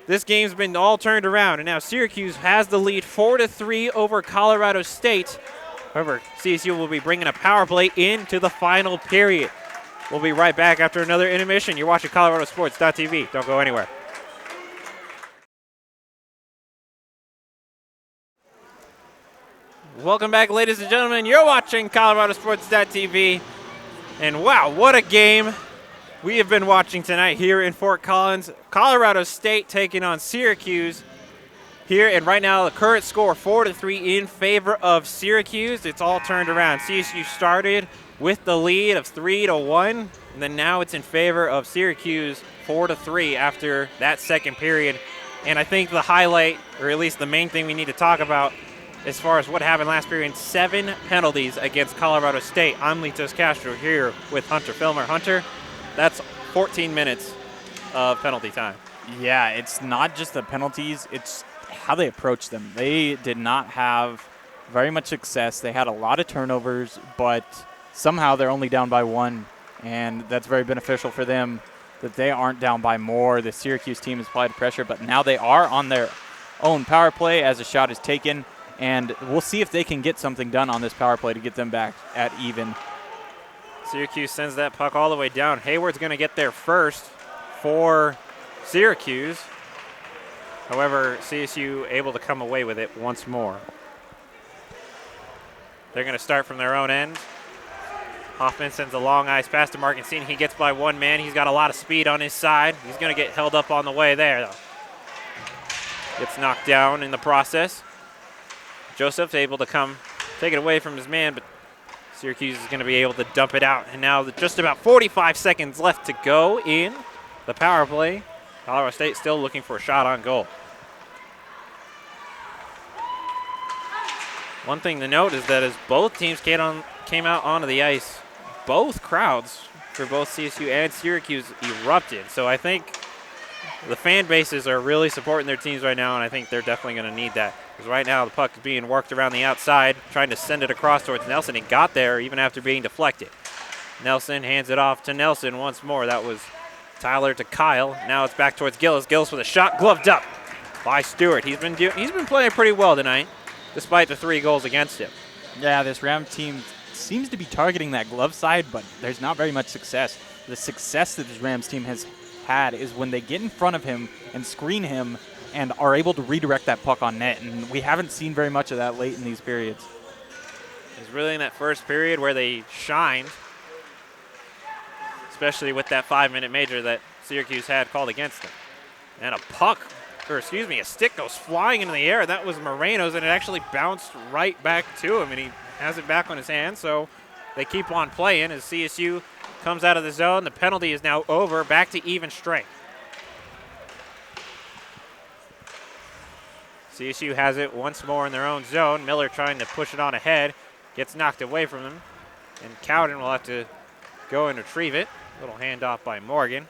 this game's been all turned around, and now Syracuse has the lead 4-3 over Colorado State. However, CSU will be bringing a power play into the final period. We'll be right back after another intermission. You're watching ColoradoSports.TV. Don't go anywhere. Welcome back, ladies and gentlemen. You're watching ColoradoSports.TV. And wow, what a game we have been watching tonight here in Fort Collins. Colorado State taking on Syracuse here. And right now, the current score 4-3 in favor of Syracuse. It's all turned around. CSU started with the lead of 3-1, and then now it's in favor of Syracuse 4-3 after that second period. And I think the highlight, or at least the main thing we need to talk about as far as what happened last period, 7 penalties against Colorado State. I'm Litos Castro here with Hunter Filmer. Hunter, that's 14 minutes of penalty time. Yeah, it's not just the penalties, it's how they approach them. They did not have very much success. They had a lot of turnovers, but somehow they're only down by 1, and that's very beneficial for them that they aren't down by more. The Syracuse team has applied pressure, but now they are on their own power play as a shot is taken, and we'll see if they can get something done on this power play to get them back at even. Syracuse sends that puck all the way down. Hayward's going to get there first for Syracuse. However, CSU able to come away with it once more. They're going to start from their own end. Hoffman sends a long ice pass to Marcancini. He gets by 1 man. He's got a lot of speed on his side. He's going to get held up on the way there, though. Gets knocked down in the process. Joseph's able to come take it away from his man, but Syracuse is going to be able to dump it out. And now just about 45 seconds left to go in the power play. Colorado State still looking for a shot on goal. One thing to note is that as both teams came out onto the ice, both crowds for both CSU and Syracuse erupted. So I think the fan bases are really supporting their teams right now, and I think they're definitely going to need that. Because right now the puck is being worked around the outside, trying to send it across towards Nelson. He got there even after being deflected. Nelson hands it off to Nelson once more. That was Tyler to Kyle. Now it's back towards Gillis. Gillis with a shot gloved up by Stewart. He's been playing pretty well tonight, despite the 3 goals against him. Yeah, this Ram team seems to be targeting that glove side, but there's not very much success. The success that this Rams team has had is when they get in front of him and screen him and are able to redirect that puck on net, and we haven't seen very much of that late in these periods. It's really in that first period where they shined, especially with that 5-minute major that Syracuse had called against them. And a stick goes flying into the air. That was Moreno's, and it actually bounced right back to him, and he has it back on his hand. So they keep on playing as CSU comes out of the zone. The penalty is now over, back to even strength. CSU has it once more in their own zone. Miller trying to push it on ahead, gets knocked away from him, and Cowden will have to go and retrieve it. Little handoff by Morgan.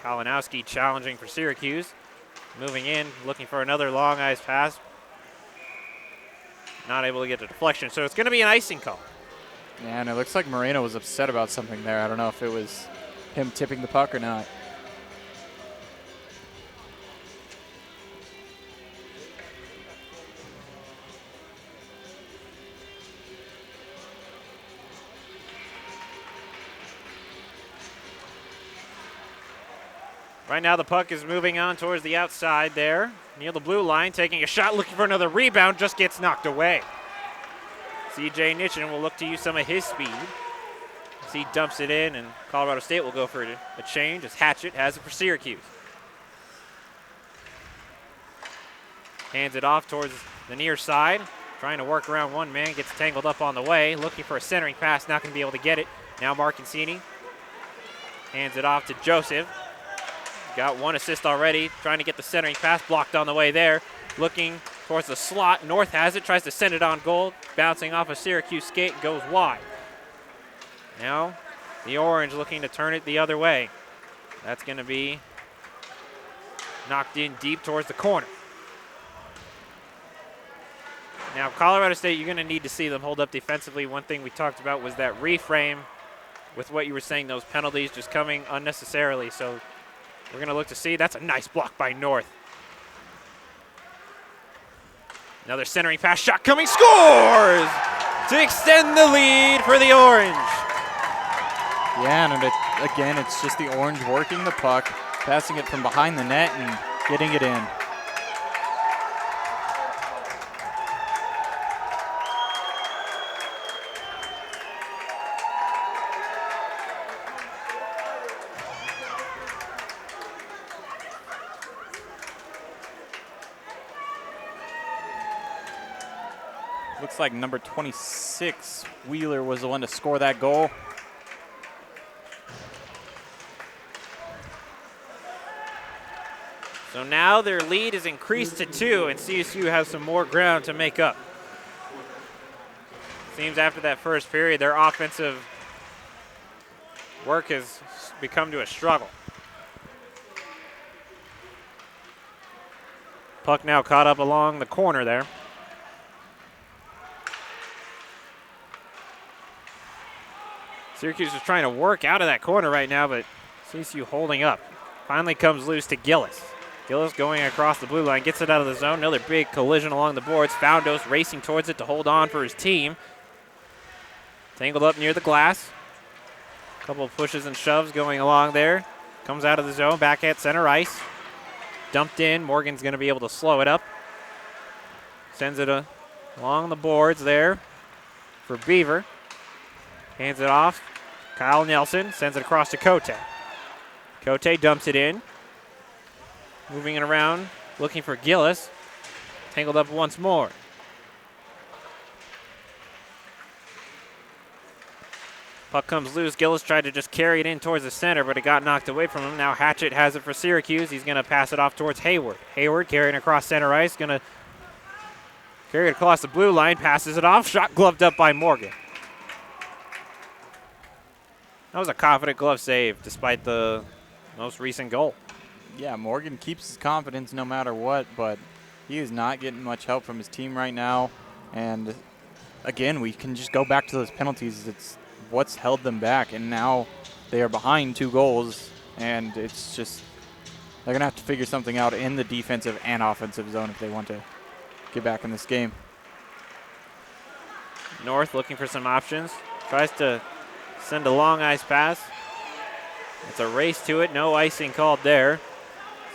Kalinowski challenging for Syracuse. Moving in, looking for another long ice pass. Not able to get the deflection, so it's going to be an icing call. Yeah, and it looks like Moreno was upset about something there. I don't know if it was him tipping the puck or not. Right now the puck is moving on towards the outside there, near the blue line, taking a shot, looking for another rebound, just gets knocked away. CJ Nitchin will look to use some of his speed as he dumps it in, and Colorado State will go for a change as Hatchett has it for Syracuse. Hands it off towards the near side, trying to work around one man, gets tangled up on the way, looking for a centering pass, not going to be able to get it. Now Marcancini hands it off to Joseph. Got one assist already, trying to get the centering pass blocked on the way there. Looking towards the slot. North has it, tries to send it on goal. Bouncing off a Syracuse skate, goes wide. Now the Orange looking to turn it the other way. That's going to be knocked in deep towards the corner. Now Colorado State, you're going to need to see them hold up defensively. One thing we talked about was that reframe with what you were saying, those penalties just coming unnecessarily. So we're going to look to see. That's a nice block by North. Another centering pass shot coming, scores to extend the lead for the Orange. Yeah, and again, it's just the Orange working the puck, passing it from behind the net and getting it in. Looks like number 26, Wheeler, was the one to score that goal. So now their lead is increased to 2, and CSU has some more ground to make up. Seems after that first period, their offensive work has become to a struggle. Puck now caught up along the corner there. Syracuse is trying to work out of that corner right now, but CSU holding up. Finally comes loose to Gillis. Gillis going across the blue line, gets it out of the zone. Another big collision along the boards. Foundos racing towards it to hold on for his team. Tangled up near the glass. A couple of pushes and shoves going along there. Comes out of the zone, back at center ice. Dumped in. Morgan's going to be able to slow it up. Sends it along the boards there for Beaver. Hands it off. Kyle Nelson sends it across to Cote. Cote dumps it in. Moving it around, looking for Gillis. Tangled up once more. Puck comes loose. Gillis tried to just carry it in towards the center, but it got knocked away from him. Now Hatchett has it for Syracuse. He's going to pass it off towards Hayward. Hayward carrying across center ice. Going to carry it across the blue line. Passes it off. Shot gloved up by Morgan. That was a confident glove save despite the most recent goal. Yeah, Morgan keeps his confidence no matter what, but he is not getting much help from his team right now. And again, we can just go back to those penalties. It's what's held them back, and now they are behind 2 goals, and it's just they're going to have to figure something out in the defensive and offensive zone if they want to get back in this game. North looking for some options. Tries to send a long ice pass. It's a race to it. No icing called there.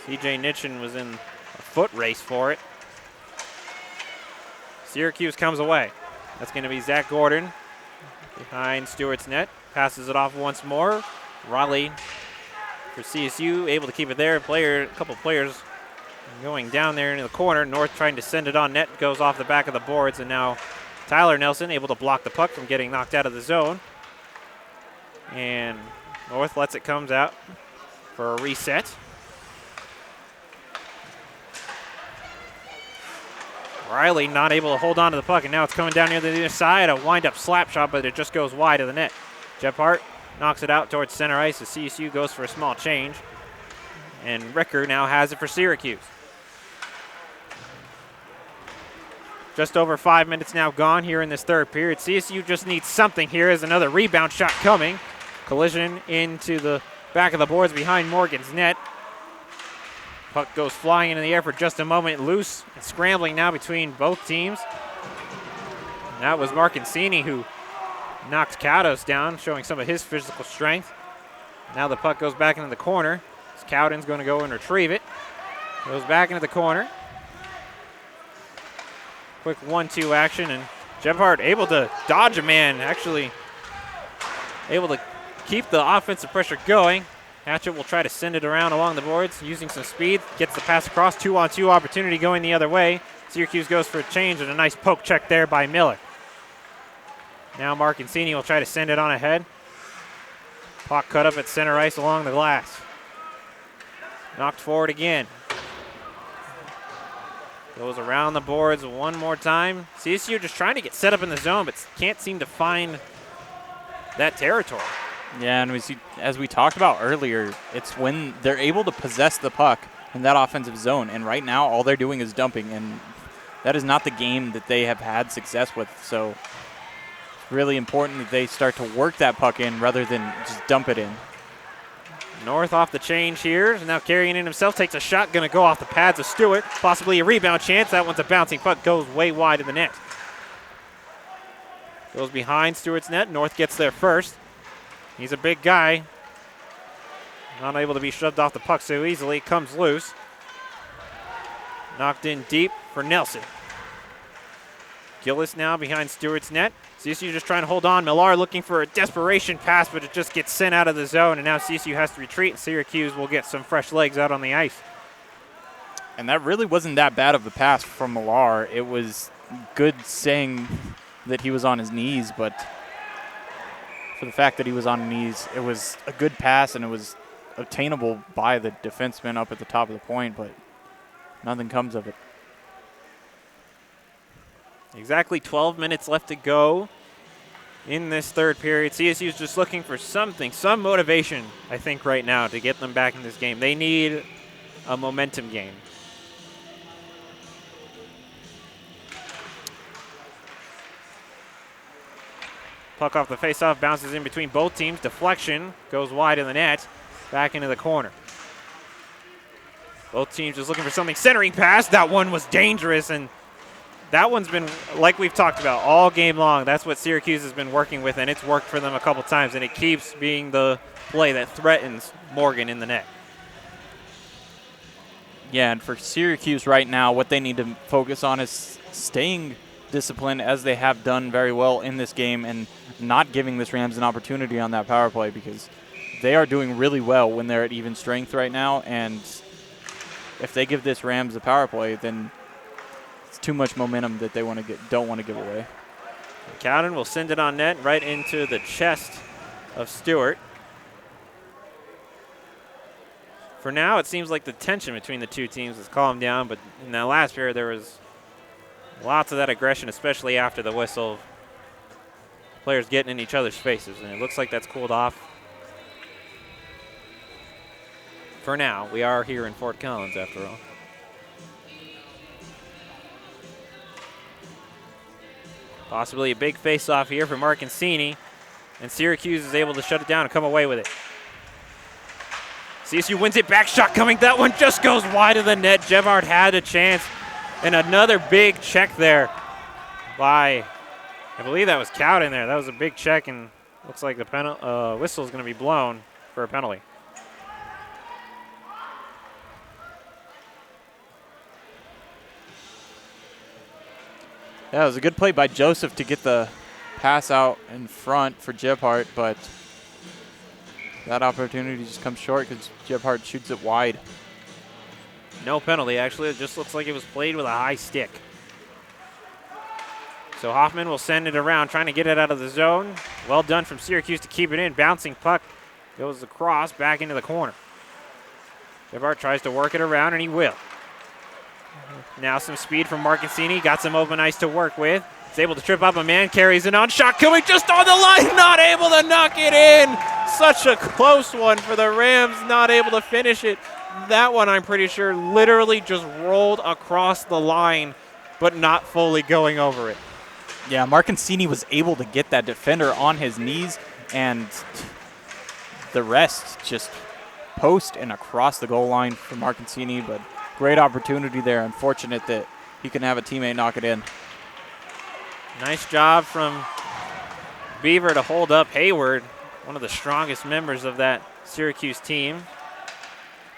CJ Nitchin was in a foot race for it. Syracuse comes away. That's going to be Zach Gordon behind Stewart's net. Passes it off once more. Raleigh for CSU able to keep it there. A couple players going down there into the corner. North trying to send it on net. Goes off the back of the boards, and now Tyler Nelson able to block the puck from getting knocked out of the zone. And North lets it come out for a reset. Riley not able to hold on to the puck, and now it's coming down near the other side. A wind-up slap shot, but it just goes wide of the net. Gebhardt knocks it out towards center ice as CSU goes for a small change. And Ricker now has it for Syracuse. Just over 5 minutes now gone here in this third period. CSU just needs something here as another rebound shot coming. Collision into the back of the boards behind Morgan's net. Puck goes flying into the air for just a moment, loose and scrambling now between both teams. And that was Marcancini who knocked Cowdos down, showing some of his physical strength. Now the puck goes back into the corner. Cowden's going to go and retrieve it. Goes back into the corner. Quick 1-2 action, and Gebhardt able to dodge a man, actually able to keep the offensive pressure going. Hatchett will try to send it around along the boards using some speed. Gets the pass across, 2-on-2 opportunity going the other way. Syracuse goes for a change and a nice poke check there by Miller. Now Marcancini will try to send it on ahead. Puck cut up at center ice along the glass. Knocked forward again. Goes around the boards one more time. CSU just trying to get set up in the zone, but can't seem to find that territory. Yeah, and as we talked about earlier, it's when they're able to possess the puck in that offensive zone, and right now all they're doing is dumping, and that is not the game that they have had success with. So it's really important that they start to work that puck in rather than just dump it in. North off the change here. Now carrying in himself, takes a shot, going to go off the pads of Stewart. Possibly a rebound chance. That one's a bouncing puck, goes way wide of the net. Goes behind Stewart's net. North gets there first. He's a big guy. Not able to be shoved off the puck so easily. Comes loose. Knocked in deep for Nelson. Gillis now behind Stewart's net. CSU just trying to hold on. Millar looking for a desperation pass, but it just gets sent out of the zone, and now CSU has to retreat, and Syracuse will get some fresh legs out on the ice. And that really wasn't that bad of a pass from Millar. It was good saying that he was on his knees, but for the fact that he was on his knees, it was a good pass, and it was obtainable by the defenseman up at the top of the point, but nothing comes of it. Exactly 12 minutes left to go in this third period. CSU is just looking for something, some motivation, I think, right now to get them back in this game. They need a momentum game. Puck off the faceoff, bounces in between both teams. Deflection goes wide of the net, back into the corner. Both teams just looking for something. Centering pass, that one was dangerous, and that one's been, like we've talked about, all game long. That's what Syracuse has been working with, and it's worked for them a couple times, and it keeps being the play that threatens Morgan in the net. Yeah, and for Syracuse right now, what they need to focus on is staying disciplined as they have done very well in this game and not giving this Rams an opportunity on that power play, because they are doing really well when they're at even strength right now, and if they give this Rams a power play, then it's too much momentum that they don't want to give away. Cowden will send it on net right into the chest of Stewart. For now, it seems like the tension between the two teams has calmed down, but in that last period, there was lots of that aggression, especially after the whistle. Players getting in each other's faces, and it looks like that's cooled off. For now, we are here in Fort Collins, after all. Possibly a big face-off here for Marcancini, and Syracuse is able to shut it down and come away with it. CSU wins it, back shot coming. That one just goes wide of the net. Gebhardt had a chance, and another big check there by, I believe that was Cowden there. That was a big check, and looks like the whistle is going to be blown for a penalty. Yeah, it was a good play by Joseph to get the pass out in front for Gebhardt, but that opportunity just comes short because Gebhardt shoots it wide. No penalty, actually. It just looks like it was played with a high stick. So Hoffman will send it around, trying to get it out of the zone. Well done from Syracuse to keep it in. Bouncing puck goes across, back into the corner. Gebhardt tries to work it around, and he will. Now some speed from Marcancini. Got some open ice to work with. He's able to trip up a man, carries it on. Shot coming just on the line, not able to knock it in. Such a close one for the Rams, not able to finish it. That one, I'm pretty sure, literally just rolled across the line, but not fully going over it. Yeah, Marcancini was able to get that defender on his knees, and the rest just post and across the goal line for Marcancini, but great opportunity there. Unfortunate that he can have a teammate knock it in. Nice job from Beaver to hold up Hayward, one of the strongest members of that Syracuse team.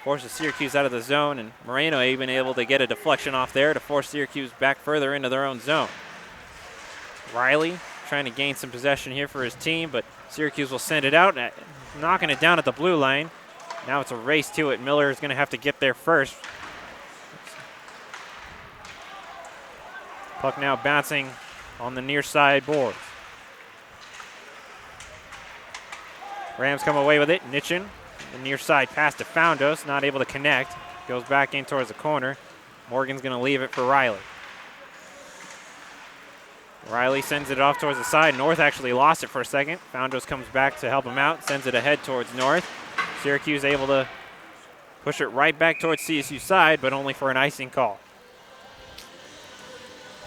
Forces Syracuse out of the zone, and Moreno even able to get a deflection off there to force Syracuse back further into their own zone. Riley trying to gain some possession here for his team, but Syracuse will send it out, knocking it down at the blue line. Now it's a race to it. Miller is going to have to get there first. Puck now bouncing on the near side boards. Rams come away with it. Nitchin, the near side pass to Foundos, not able to connect. Goes back in towards the corner. Morgan's going to leave it for Riley. Riley sends it off towards the side. North actually lost it for a second. Foundos comes back to help him out, sends it ahead towards North. Syracuse able to push it right back towards CSU side, but only for an icing call.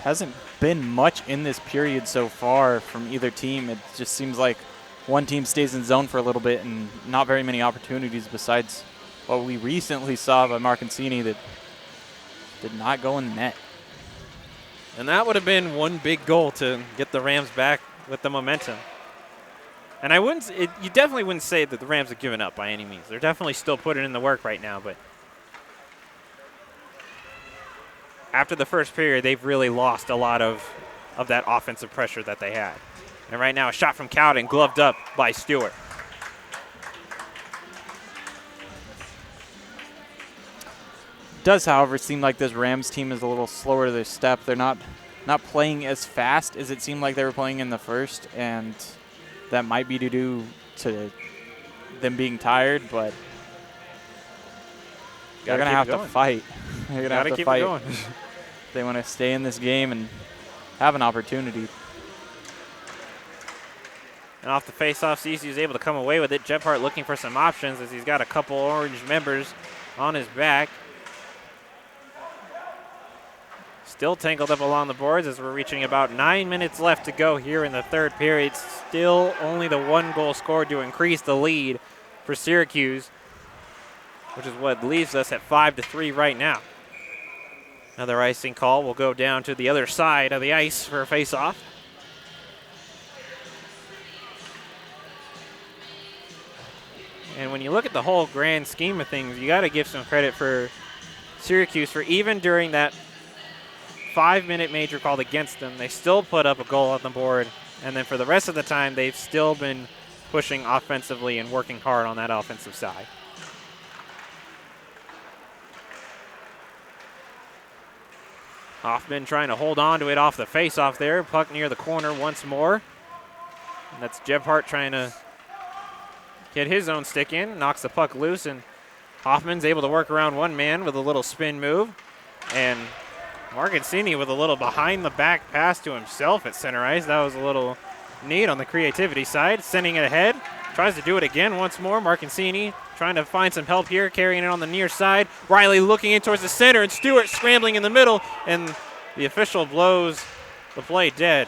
Hasn't been much in this period so far from either team. It just seems like one team stays in zone for a little bit and not very many opportunities besides what we recently saw by Marcancini that did not go in the net. And that would have been one big goal to get the Rams back with the momentum. And you definitely wouldn't say that the Rams have given up by any means. They're definitely still putting in the work right now, but after the first period, they've really lost a lot of that offensive pressure that they had. And right now, a shot from Cowden, gloved up by Stewart. Does, however, seem like this Rams team is a little slower to their step. They're not playing as fast as it seemed like they were playing in the first, and that might be due to them being tired, but they're going to have to fight. They're going to have to fight. They want to stay in this game and have an opportunity. And off the face-off, CSU is able to come away with it. Gebhardt looking for some options as he's got a couple orange members on his back. Still tangled up along the boards as we're reaching about 9 minutes left to go here in the third period. Still only the one goal scored to increase the lead for Syracuse, which is what leaves us at 5-3 right now. Another icing call will go down to the other side of the ice for a face-off. And when you look at the whole grand scheme of things, you got to give some credit for Syracuse for even during that 5-minute major called against them, they still put up a goal on the board. And then for the rest of the time, they've still been pushing offensively and working hard on that offensive side. Hoffman trying to hold on to it off the face-off there. Puck near the corner once more. And that's Gebhardt trying to get his own stick in. Knocks the puck loose, and Hoffman's able to work around one man with a little spin move. And Marcancini with a little behind-the-back pass to himself at center ice. That was a little neat on the creativity side. Sending it ahead. Tries to do it again once more. Marcancini trying to find some help here, carrying it on the near side. Riley looking in towards the center, and Stewart scrambling in the middle, and the official blows the play dead.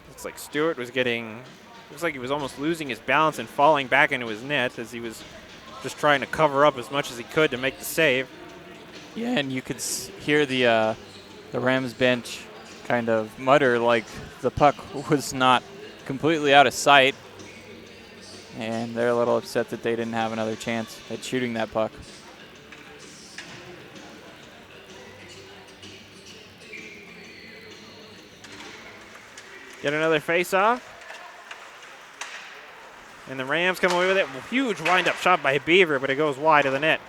Looks like Stewart was looks like he was almost losing his balance and falling back into his net as he was just trying to cover up as much as he could to make the save. Yeah, and you could hear the Rams bench kind of mutter like the puck was not completely out of sight, and they're a little upset that they didn't have another chance at shooting that puck. Get another face-off. And the Rams come away with it. Huge wind-up shot by Beaver, but it goes wide of the net.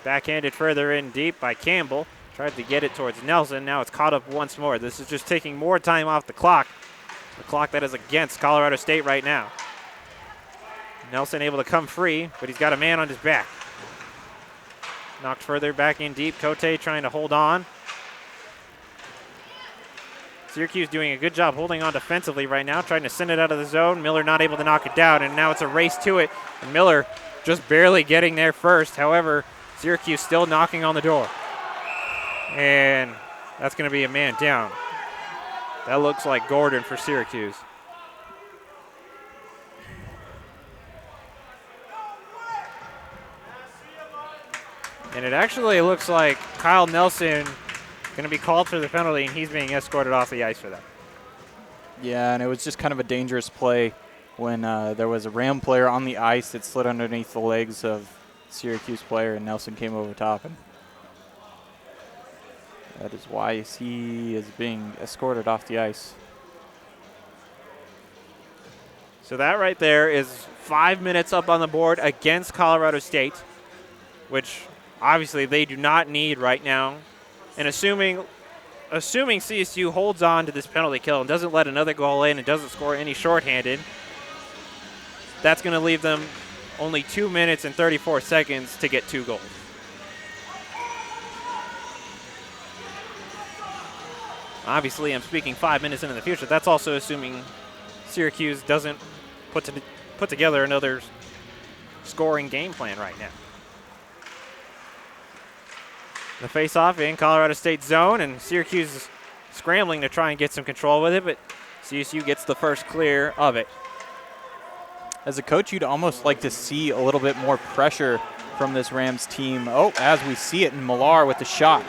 Backhanded further in deep by Campbell. Tried to get it towards Nelson. Now it's caught up once more. This is just taking more time off the clock. The clock that is against Colorado State right now. Nelson able to come free, but he's got a man on his back. Knocked further back in deep. Cote trying to hold on. Syracuse doing a good job holding on defensively right now, trying to send it out of the zone. Miller not able to knock it down, and now it's a race to it. And Miller just barely getting there first. However, Syracuse still knocking on the door. And that's going to be a man down. That looks like Gordon for Syracuse. And it actually looks like Kyle Nelson going to be called for the penalty, and he's being escorted off the ice for that. Yeah, and it was just kind of a dangerous play when there was a Ram player on the ice that slid underneath the legs of Syracuse player, and Nelson came over top, and that is why he is being escorted off the ice. So that right there is 5 minutes up on the board against Colorado State, which obviously they do not need right now. And assuming CSU holds on to this penalty kill and doesn't let another goal in and doesn't score any shorthanded, that's going to leave them only 2 minutes and 34 seconds to get 2 goals. Obviously, I'm speaking 5 minutes into the future. That's also assuming Syracuse doesn't put together another scoring game plan right now. The face-off in Colorado State zone, and Syracuse is scrambling to try and get some control with it, but CSU gets the first clear of it. As a coach, you'd almost like to see a little bit more pressure from this Rams team. Oh, as we see it in Millar with the shot.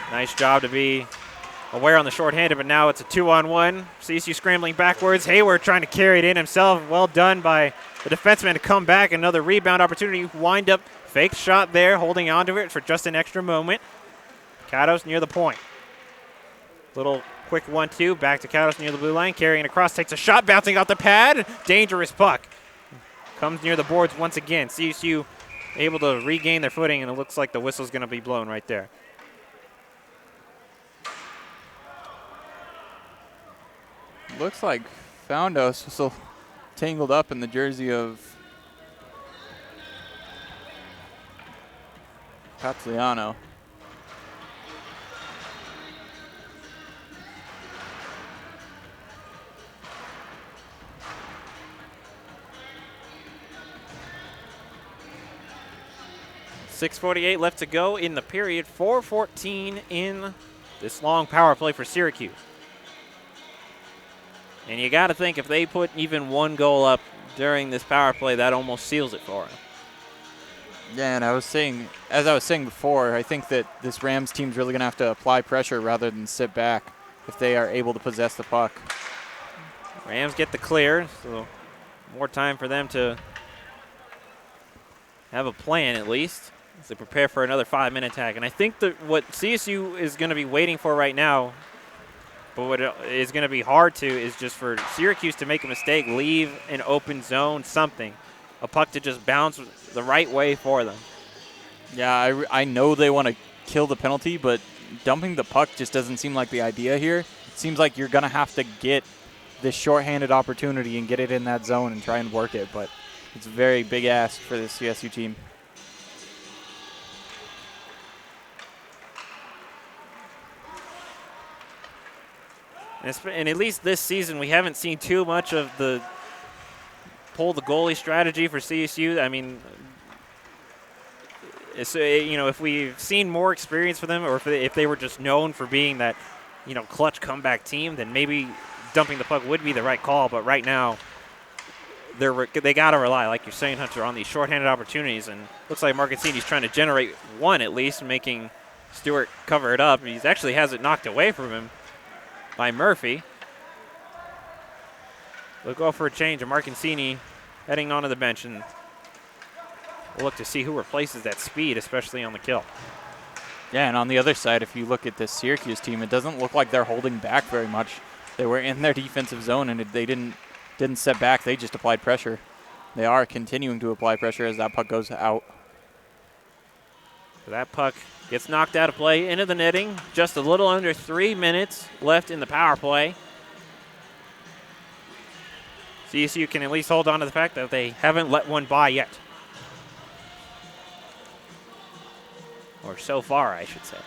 Nice job to be aware on the shorthanded, but now it's a 2-on-1. CSU scrambling backwards. Hayward trying to carry it in himself. Well done by the defenseman to come back. Another rebound opportunity. Wind up. Fake shot there, holding onto it for just an extra moment. Cados near the point. Little quick 1-2, back to Cados near the blue line, carrying across, takes a shot, bouncing off the pad. Dangerous puck. Comes near the boards once again. CSU able to regain their footing, and it looks like the whistle's going to be blown right there. Looks like Foundos was still tangled up in the jersey of Cagliano. .648 left to go in the period. 4:14 in this long power play for Syracuse. And you got to think if they put even 1 goal up during this power play, that almost seals it for them. Yeah, and as I was saying before, I think that this Rams team's really going to have to apply pressure rather than sit back if they are able to possess the puck. Rams get the clear, so more time for them to have a plan at least as they prepare for another 5-minute attack. And I think that what CSU is going to be waiting for right now, but what is going to be hard to, is just for Syracuse to make a mistake, leave an open zone, something. A puck to just bounce the right way for them. Yeah, I know they want to kill the penalty, but dumping the puck just doesn't seem like the idea here. It seems like you're going to have to get this shorthanded opportunity and get it in that zone and try and work it, but it's a very big ask for the CSU team. And at least this season, we haven't seen too much of the pull the goalie strategy for CSU. I mean, it's, if we've seen more experience for them, or if they were just known for being that, clutch comeback team, then maybe dumping the puck would be the right call. But right now, they got to rely, like you're saying, Hunter, on these shorthanded opportunities. And looks like Marcassini's trying to generate one at least, making Stewart cover it up. He actually has it knocked away from him by Murphy. We'll go for a change, and Marcassini heading onto the bench, and we'll look to see who replaces that speed, especially on the kill. Yeah, and on the other side, if you look at this Syracuse team, it doesn't look like they're holding back very much. They were in their defensive zone, and they didn't set back. They just applied pressure. They are continuing to apply pressure as that puck goes out. So that puck gets knocked out of play into the netting. Just a little under 3 minutes left in the power play. CSU can at least hold on to the fact that they haven't let one by yet. or so far, I should say.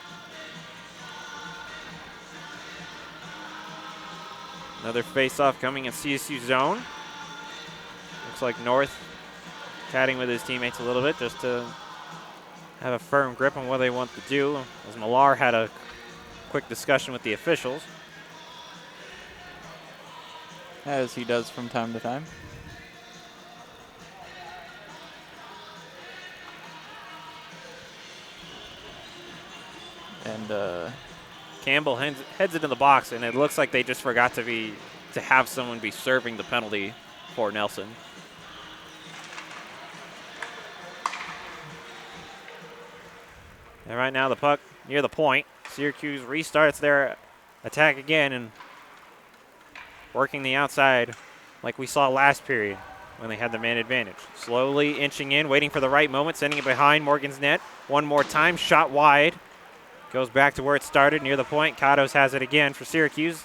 Another face-off coming in CSU zone. Looks like North chatting with his teammates a little bit just to have a firm grip on what they want to do, as Millar had a quick discussion with the officials. As he does from time to time. And Campbell heads into the box, and it looks like they just forgot to have someone be serving the penalty for Nelson. And right now the puck near the point. Syracuse restarts their attack again and working the outside like we saw last period when they had the man advantage. Slowly inching in, waiting for the right moment, sending it behind Morgan's net. One more time, shot wide. Goes back to where it started, near the point. Kados has it again for Syracuse.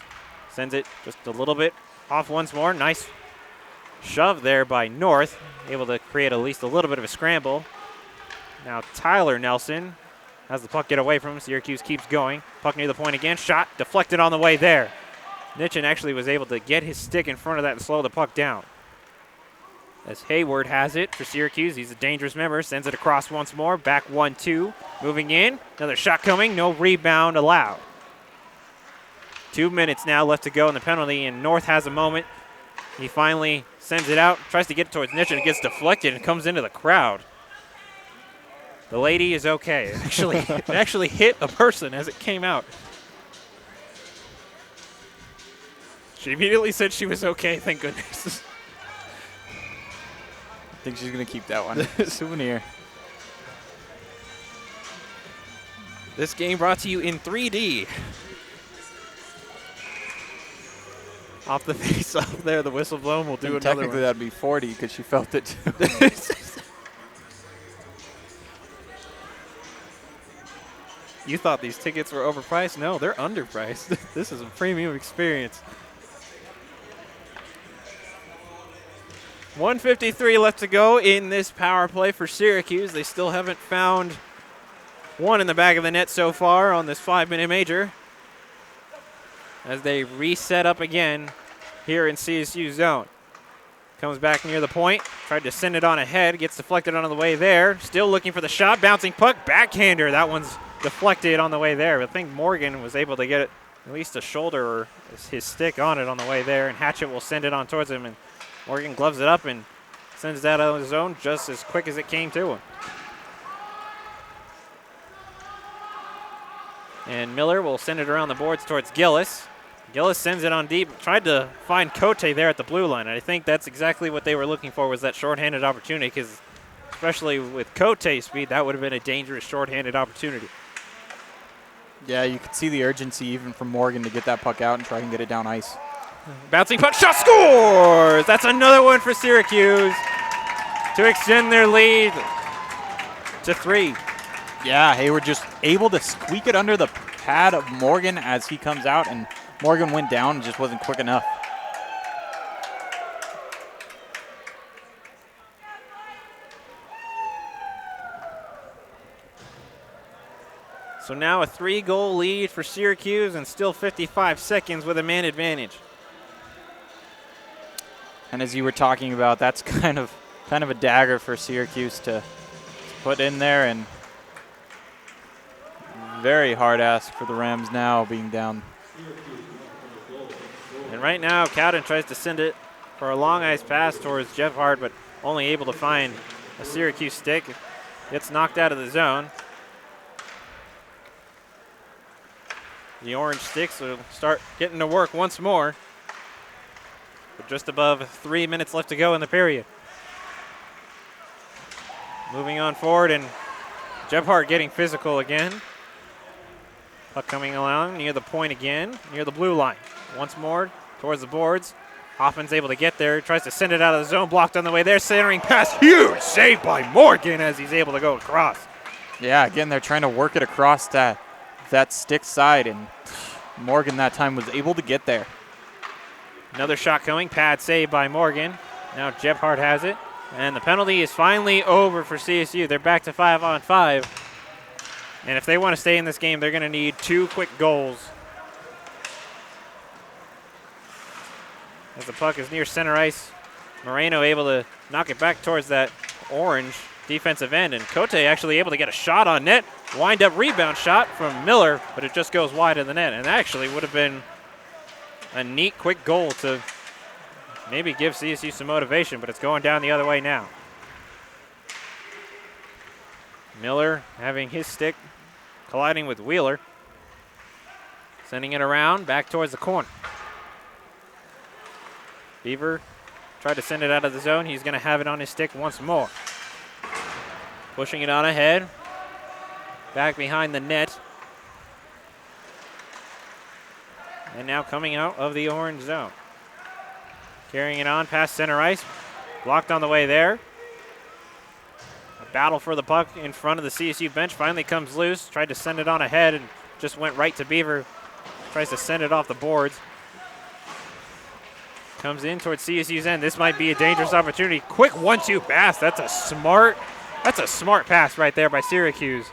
Sends it just a little bit off once more. Nice shove there by North. Able to create at least a little bit of a scramble. Now Tyler Nelson has the puck get away from him. Syracuse keeps going. Puck near the point again. Shot deflected on the way there. Nitchin actually was able to get his stick in front of that and slow the puck down. As Hayward has it for Syracuse. He's a dangerous member. Sends it across once more. Back 1-2. Moving in. Another shot coming. No rebound allowed. 2 minutes now left to go in the penalty, and North has a moment. He finally sends it out. Tries to get it towards Nitchin. It gets deflected and comes into the crowd. The lady is okay. It actually hit a person as it came out. She immediately said she was okay, thank goodness. I think she's going to keep that one. Souvenir. This game brought to you in 3D. Off the face up there, the whistle blown. We'll do another technically one. that'd be 40 because she felt it too. You thought these tickets were overpriced? No, they're underpriced. This is a premium experience. 1:53 left to go in this power play for Syracuse. They still haven't found one in the back of the net so far on this 5-minute major, as they reset up again here in CSU zone. Comes back near the point, tried to send it on ahead, gets deflected on the way there. Still looking for the shot, bouncing puck, backhander. That one's deflected on the way there. But I think Morgan was able to get it, at least a shoulder or his stick on it on the way there, and Hatchett will send it on towards him, and Morgan gloves it up and sends that out of the zone just as quick as it came to him. And Miller will send it around the boards towards Gillis. Gillis sends it on deep. Tried to find Cote there at the blue line. And I think that's exactly what they were looking for, was that shorthanded opportunity, because especially with Cote's speed, that would have been a dangerous shorthanded opportunity. Yeah, you could see the urgency even from Morgan to get that puck out and try and get it down ice. Bouncing puck, shot, scores! That's another one for Syracuse to extend their lead to 3. Yeah, Hayward just able to squeak it under the pad of Morgan as he comes out, and Morgan went down and just wasn't quick enough. So now a 3-goal lead for Syracuse and still 55 seconds with a man advantage. And as you were talking about, that's kind of a dagger for Syracuse to put in there, and very hard ask for the Rams now being down. And right now, Cowden tries to send it for a long ice pass towards Jeff Hart, but only able to find a Syracuse stick. Gets knocked out of the zone. The orange sticks will start getting to work once more. With just above 3 minutes left to go in the period. Moving on forward, and Jeff Hart getting physical again. Puck coming along near the point again, near the blue line. Once more towards the boards. Hoffman's able to get there. Tries to send it out of the zone. Blocked on the way there. Centering pass. Huge save by Morgan as he's able to go across. Yeah, again, they're trying to work it across that stick side, and Morgan that time was able to get there. Another shot coming. Pad save by Morgan. Now Jeff Hart has it. And the penalty is finally over for CSU. They're back to 5-on-5. And if they want to stay in this game, they're going to need 2 quick goals. As the puck is near center ice, Moreno able to knock it back towards that orange defensive end, and Cote actually able to get a shot on net. Wind-up rebound shot from Miller, but it just goes wide of the net, and actually would have been a neat quick goal to maybe give CSU some motivation, but it's going down the other way now. Miller having his stick colliding with Wheeler. Sending it around back towards the corner. Beaver tried to send it out of the zone. He's going to have it on his stick once more. Pushing it on ahead. Back behind the net. And now coming out of the orange zone. Carrying it on past center ice. Blocked on the way there. A battle for the puck in front of the CSU bench. Finally comes loose. Tried to send it on ahead and just went right to Beaver. Tries to send it off the boards. Comes in towards CSU's end. This might be a dangerous opportunity. Quick 1-2 pass. That's a smart pass right there by Syracuse.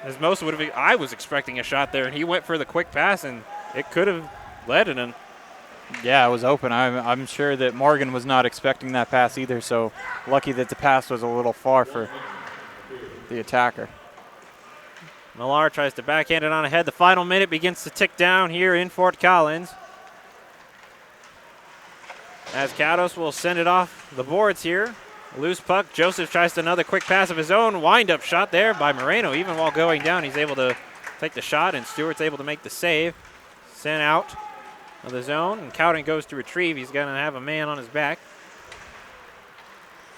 As most would have, I was expecting a shot there, and he went for the quick pass, and it could have led to him. Yeah, it was open. I'm sure that Morgan was not expecting that pass either, so lucky that the pass was a little far for the attacker. Millar tries to backhand it on ahead. The final minute begins to tick down here in Fort Collins. As Caudos will send it off the boards here. Loose puck. Joseph tries another quick pass of his own. Wind-up shot there by Moreno. Even while going down, he's able to take the shot, and Stewart's able to make the save. Sent out of the zone, and Cowden goes to retrieve. He's going to have a man on his back.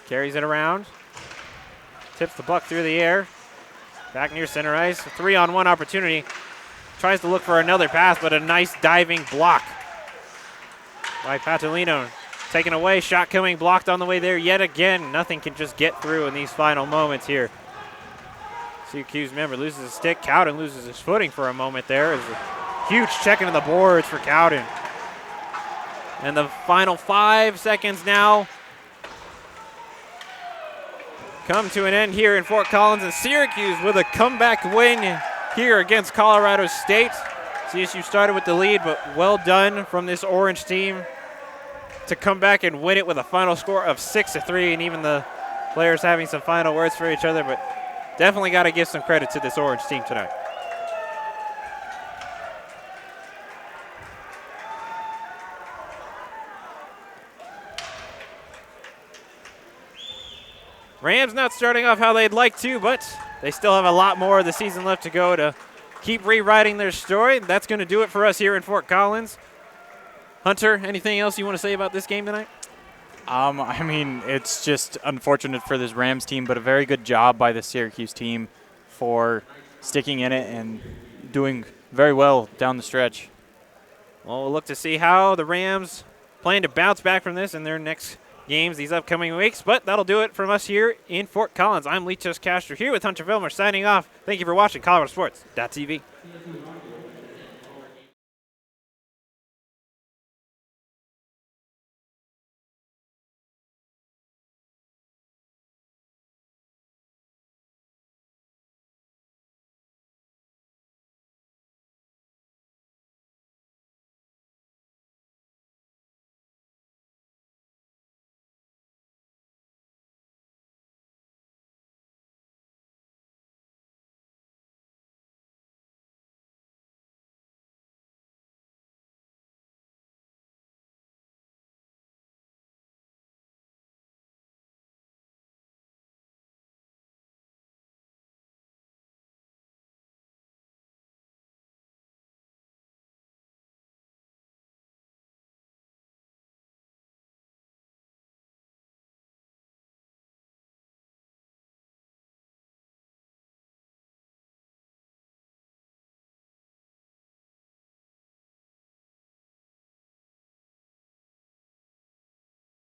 Carries it around. Tips the puck through the air. Back near center ice. A 3-on-1 opportunity. Tries to look for another pass, but a nice diving block by Patolino. Taken away, shot coming, blocked on the way there yet again. Nothing can just get through in these final moments here. Syracuse member loses his stick. Cowden loses his footing for a moment there. It's a huge check into the boards for Cowden. And the final 5 seconds now come to an end here in Fort Collins, and Syracuse with a comeback win here against Colorado State. CSU started with the lead, but well done from this orange team to come back and win it with a final score of 6-3, and even the players having some final words for each other, but definitely got to give some credit to this orange team tonight. Rams not starting off how they'd like to, but they still have a lot more of the season left to go to keep rewriting their story. That's going to do it for us here in Fort Collins. Hunter, anything else you want to say about this game tonight? I mean, it's just unfortunate for this Rams team, but a very good job by the Syracuse team for sticking in it and doing very well down the stretch. Well, we'll look to see how the Rams plan to bounce back from this in their next games these upcoming weeks, but that'll do it from us here in Fort Collins. I'm Leachus Castro here with Hunter Vilmer signing off. Thank you for watching ColoradoSports.TV.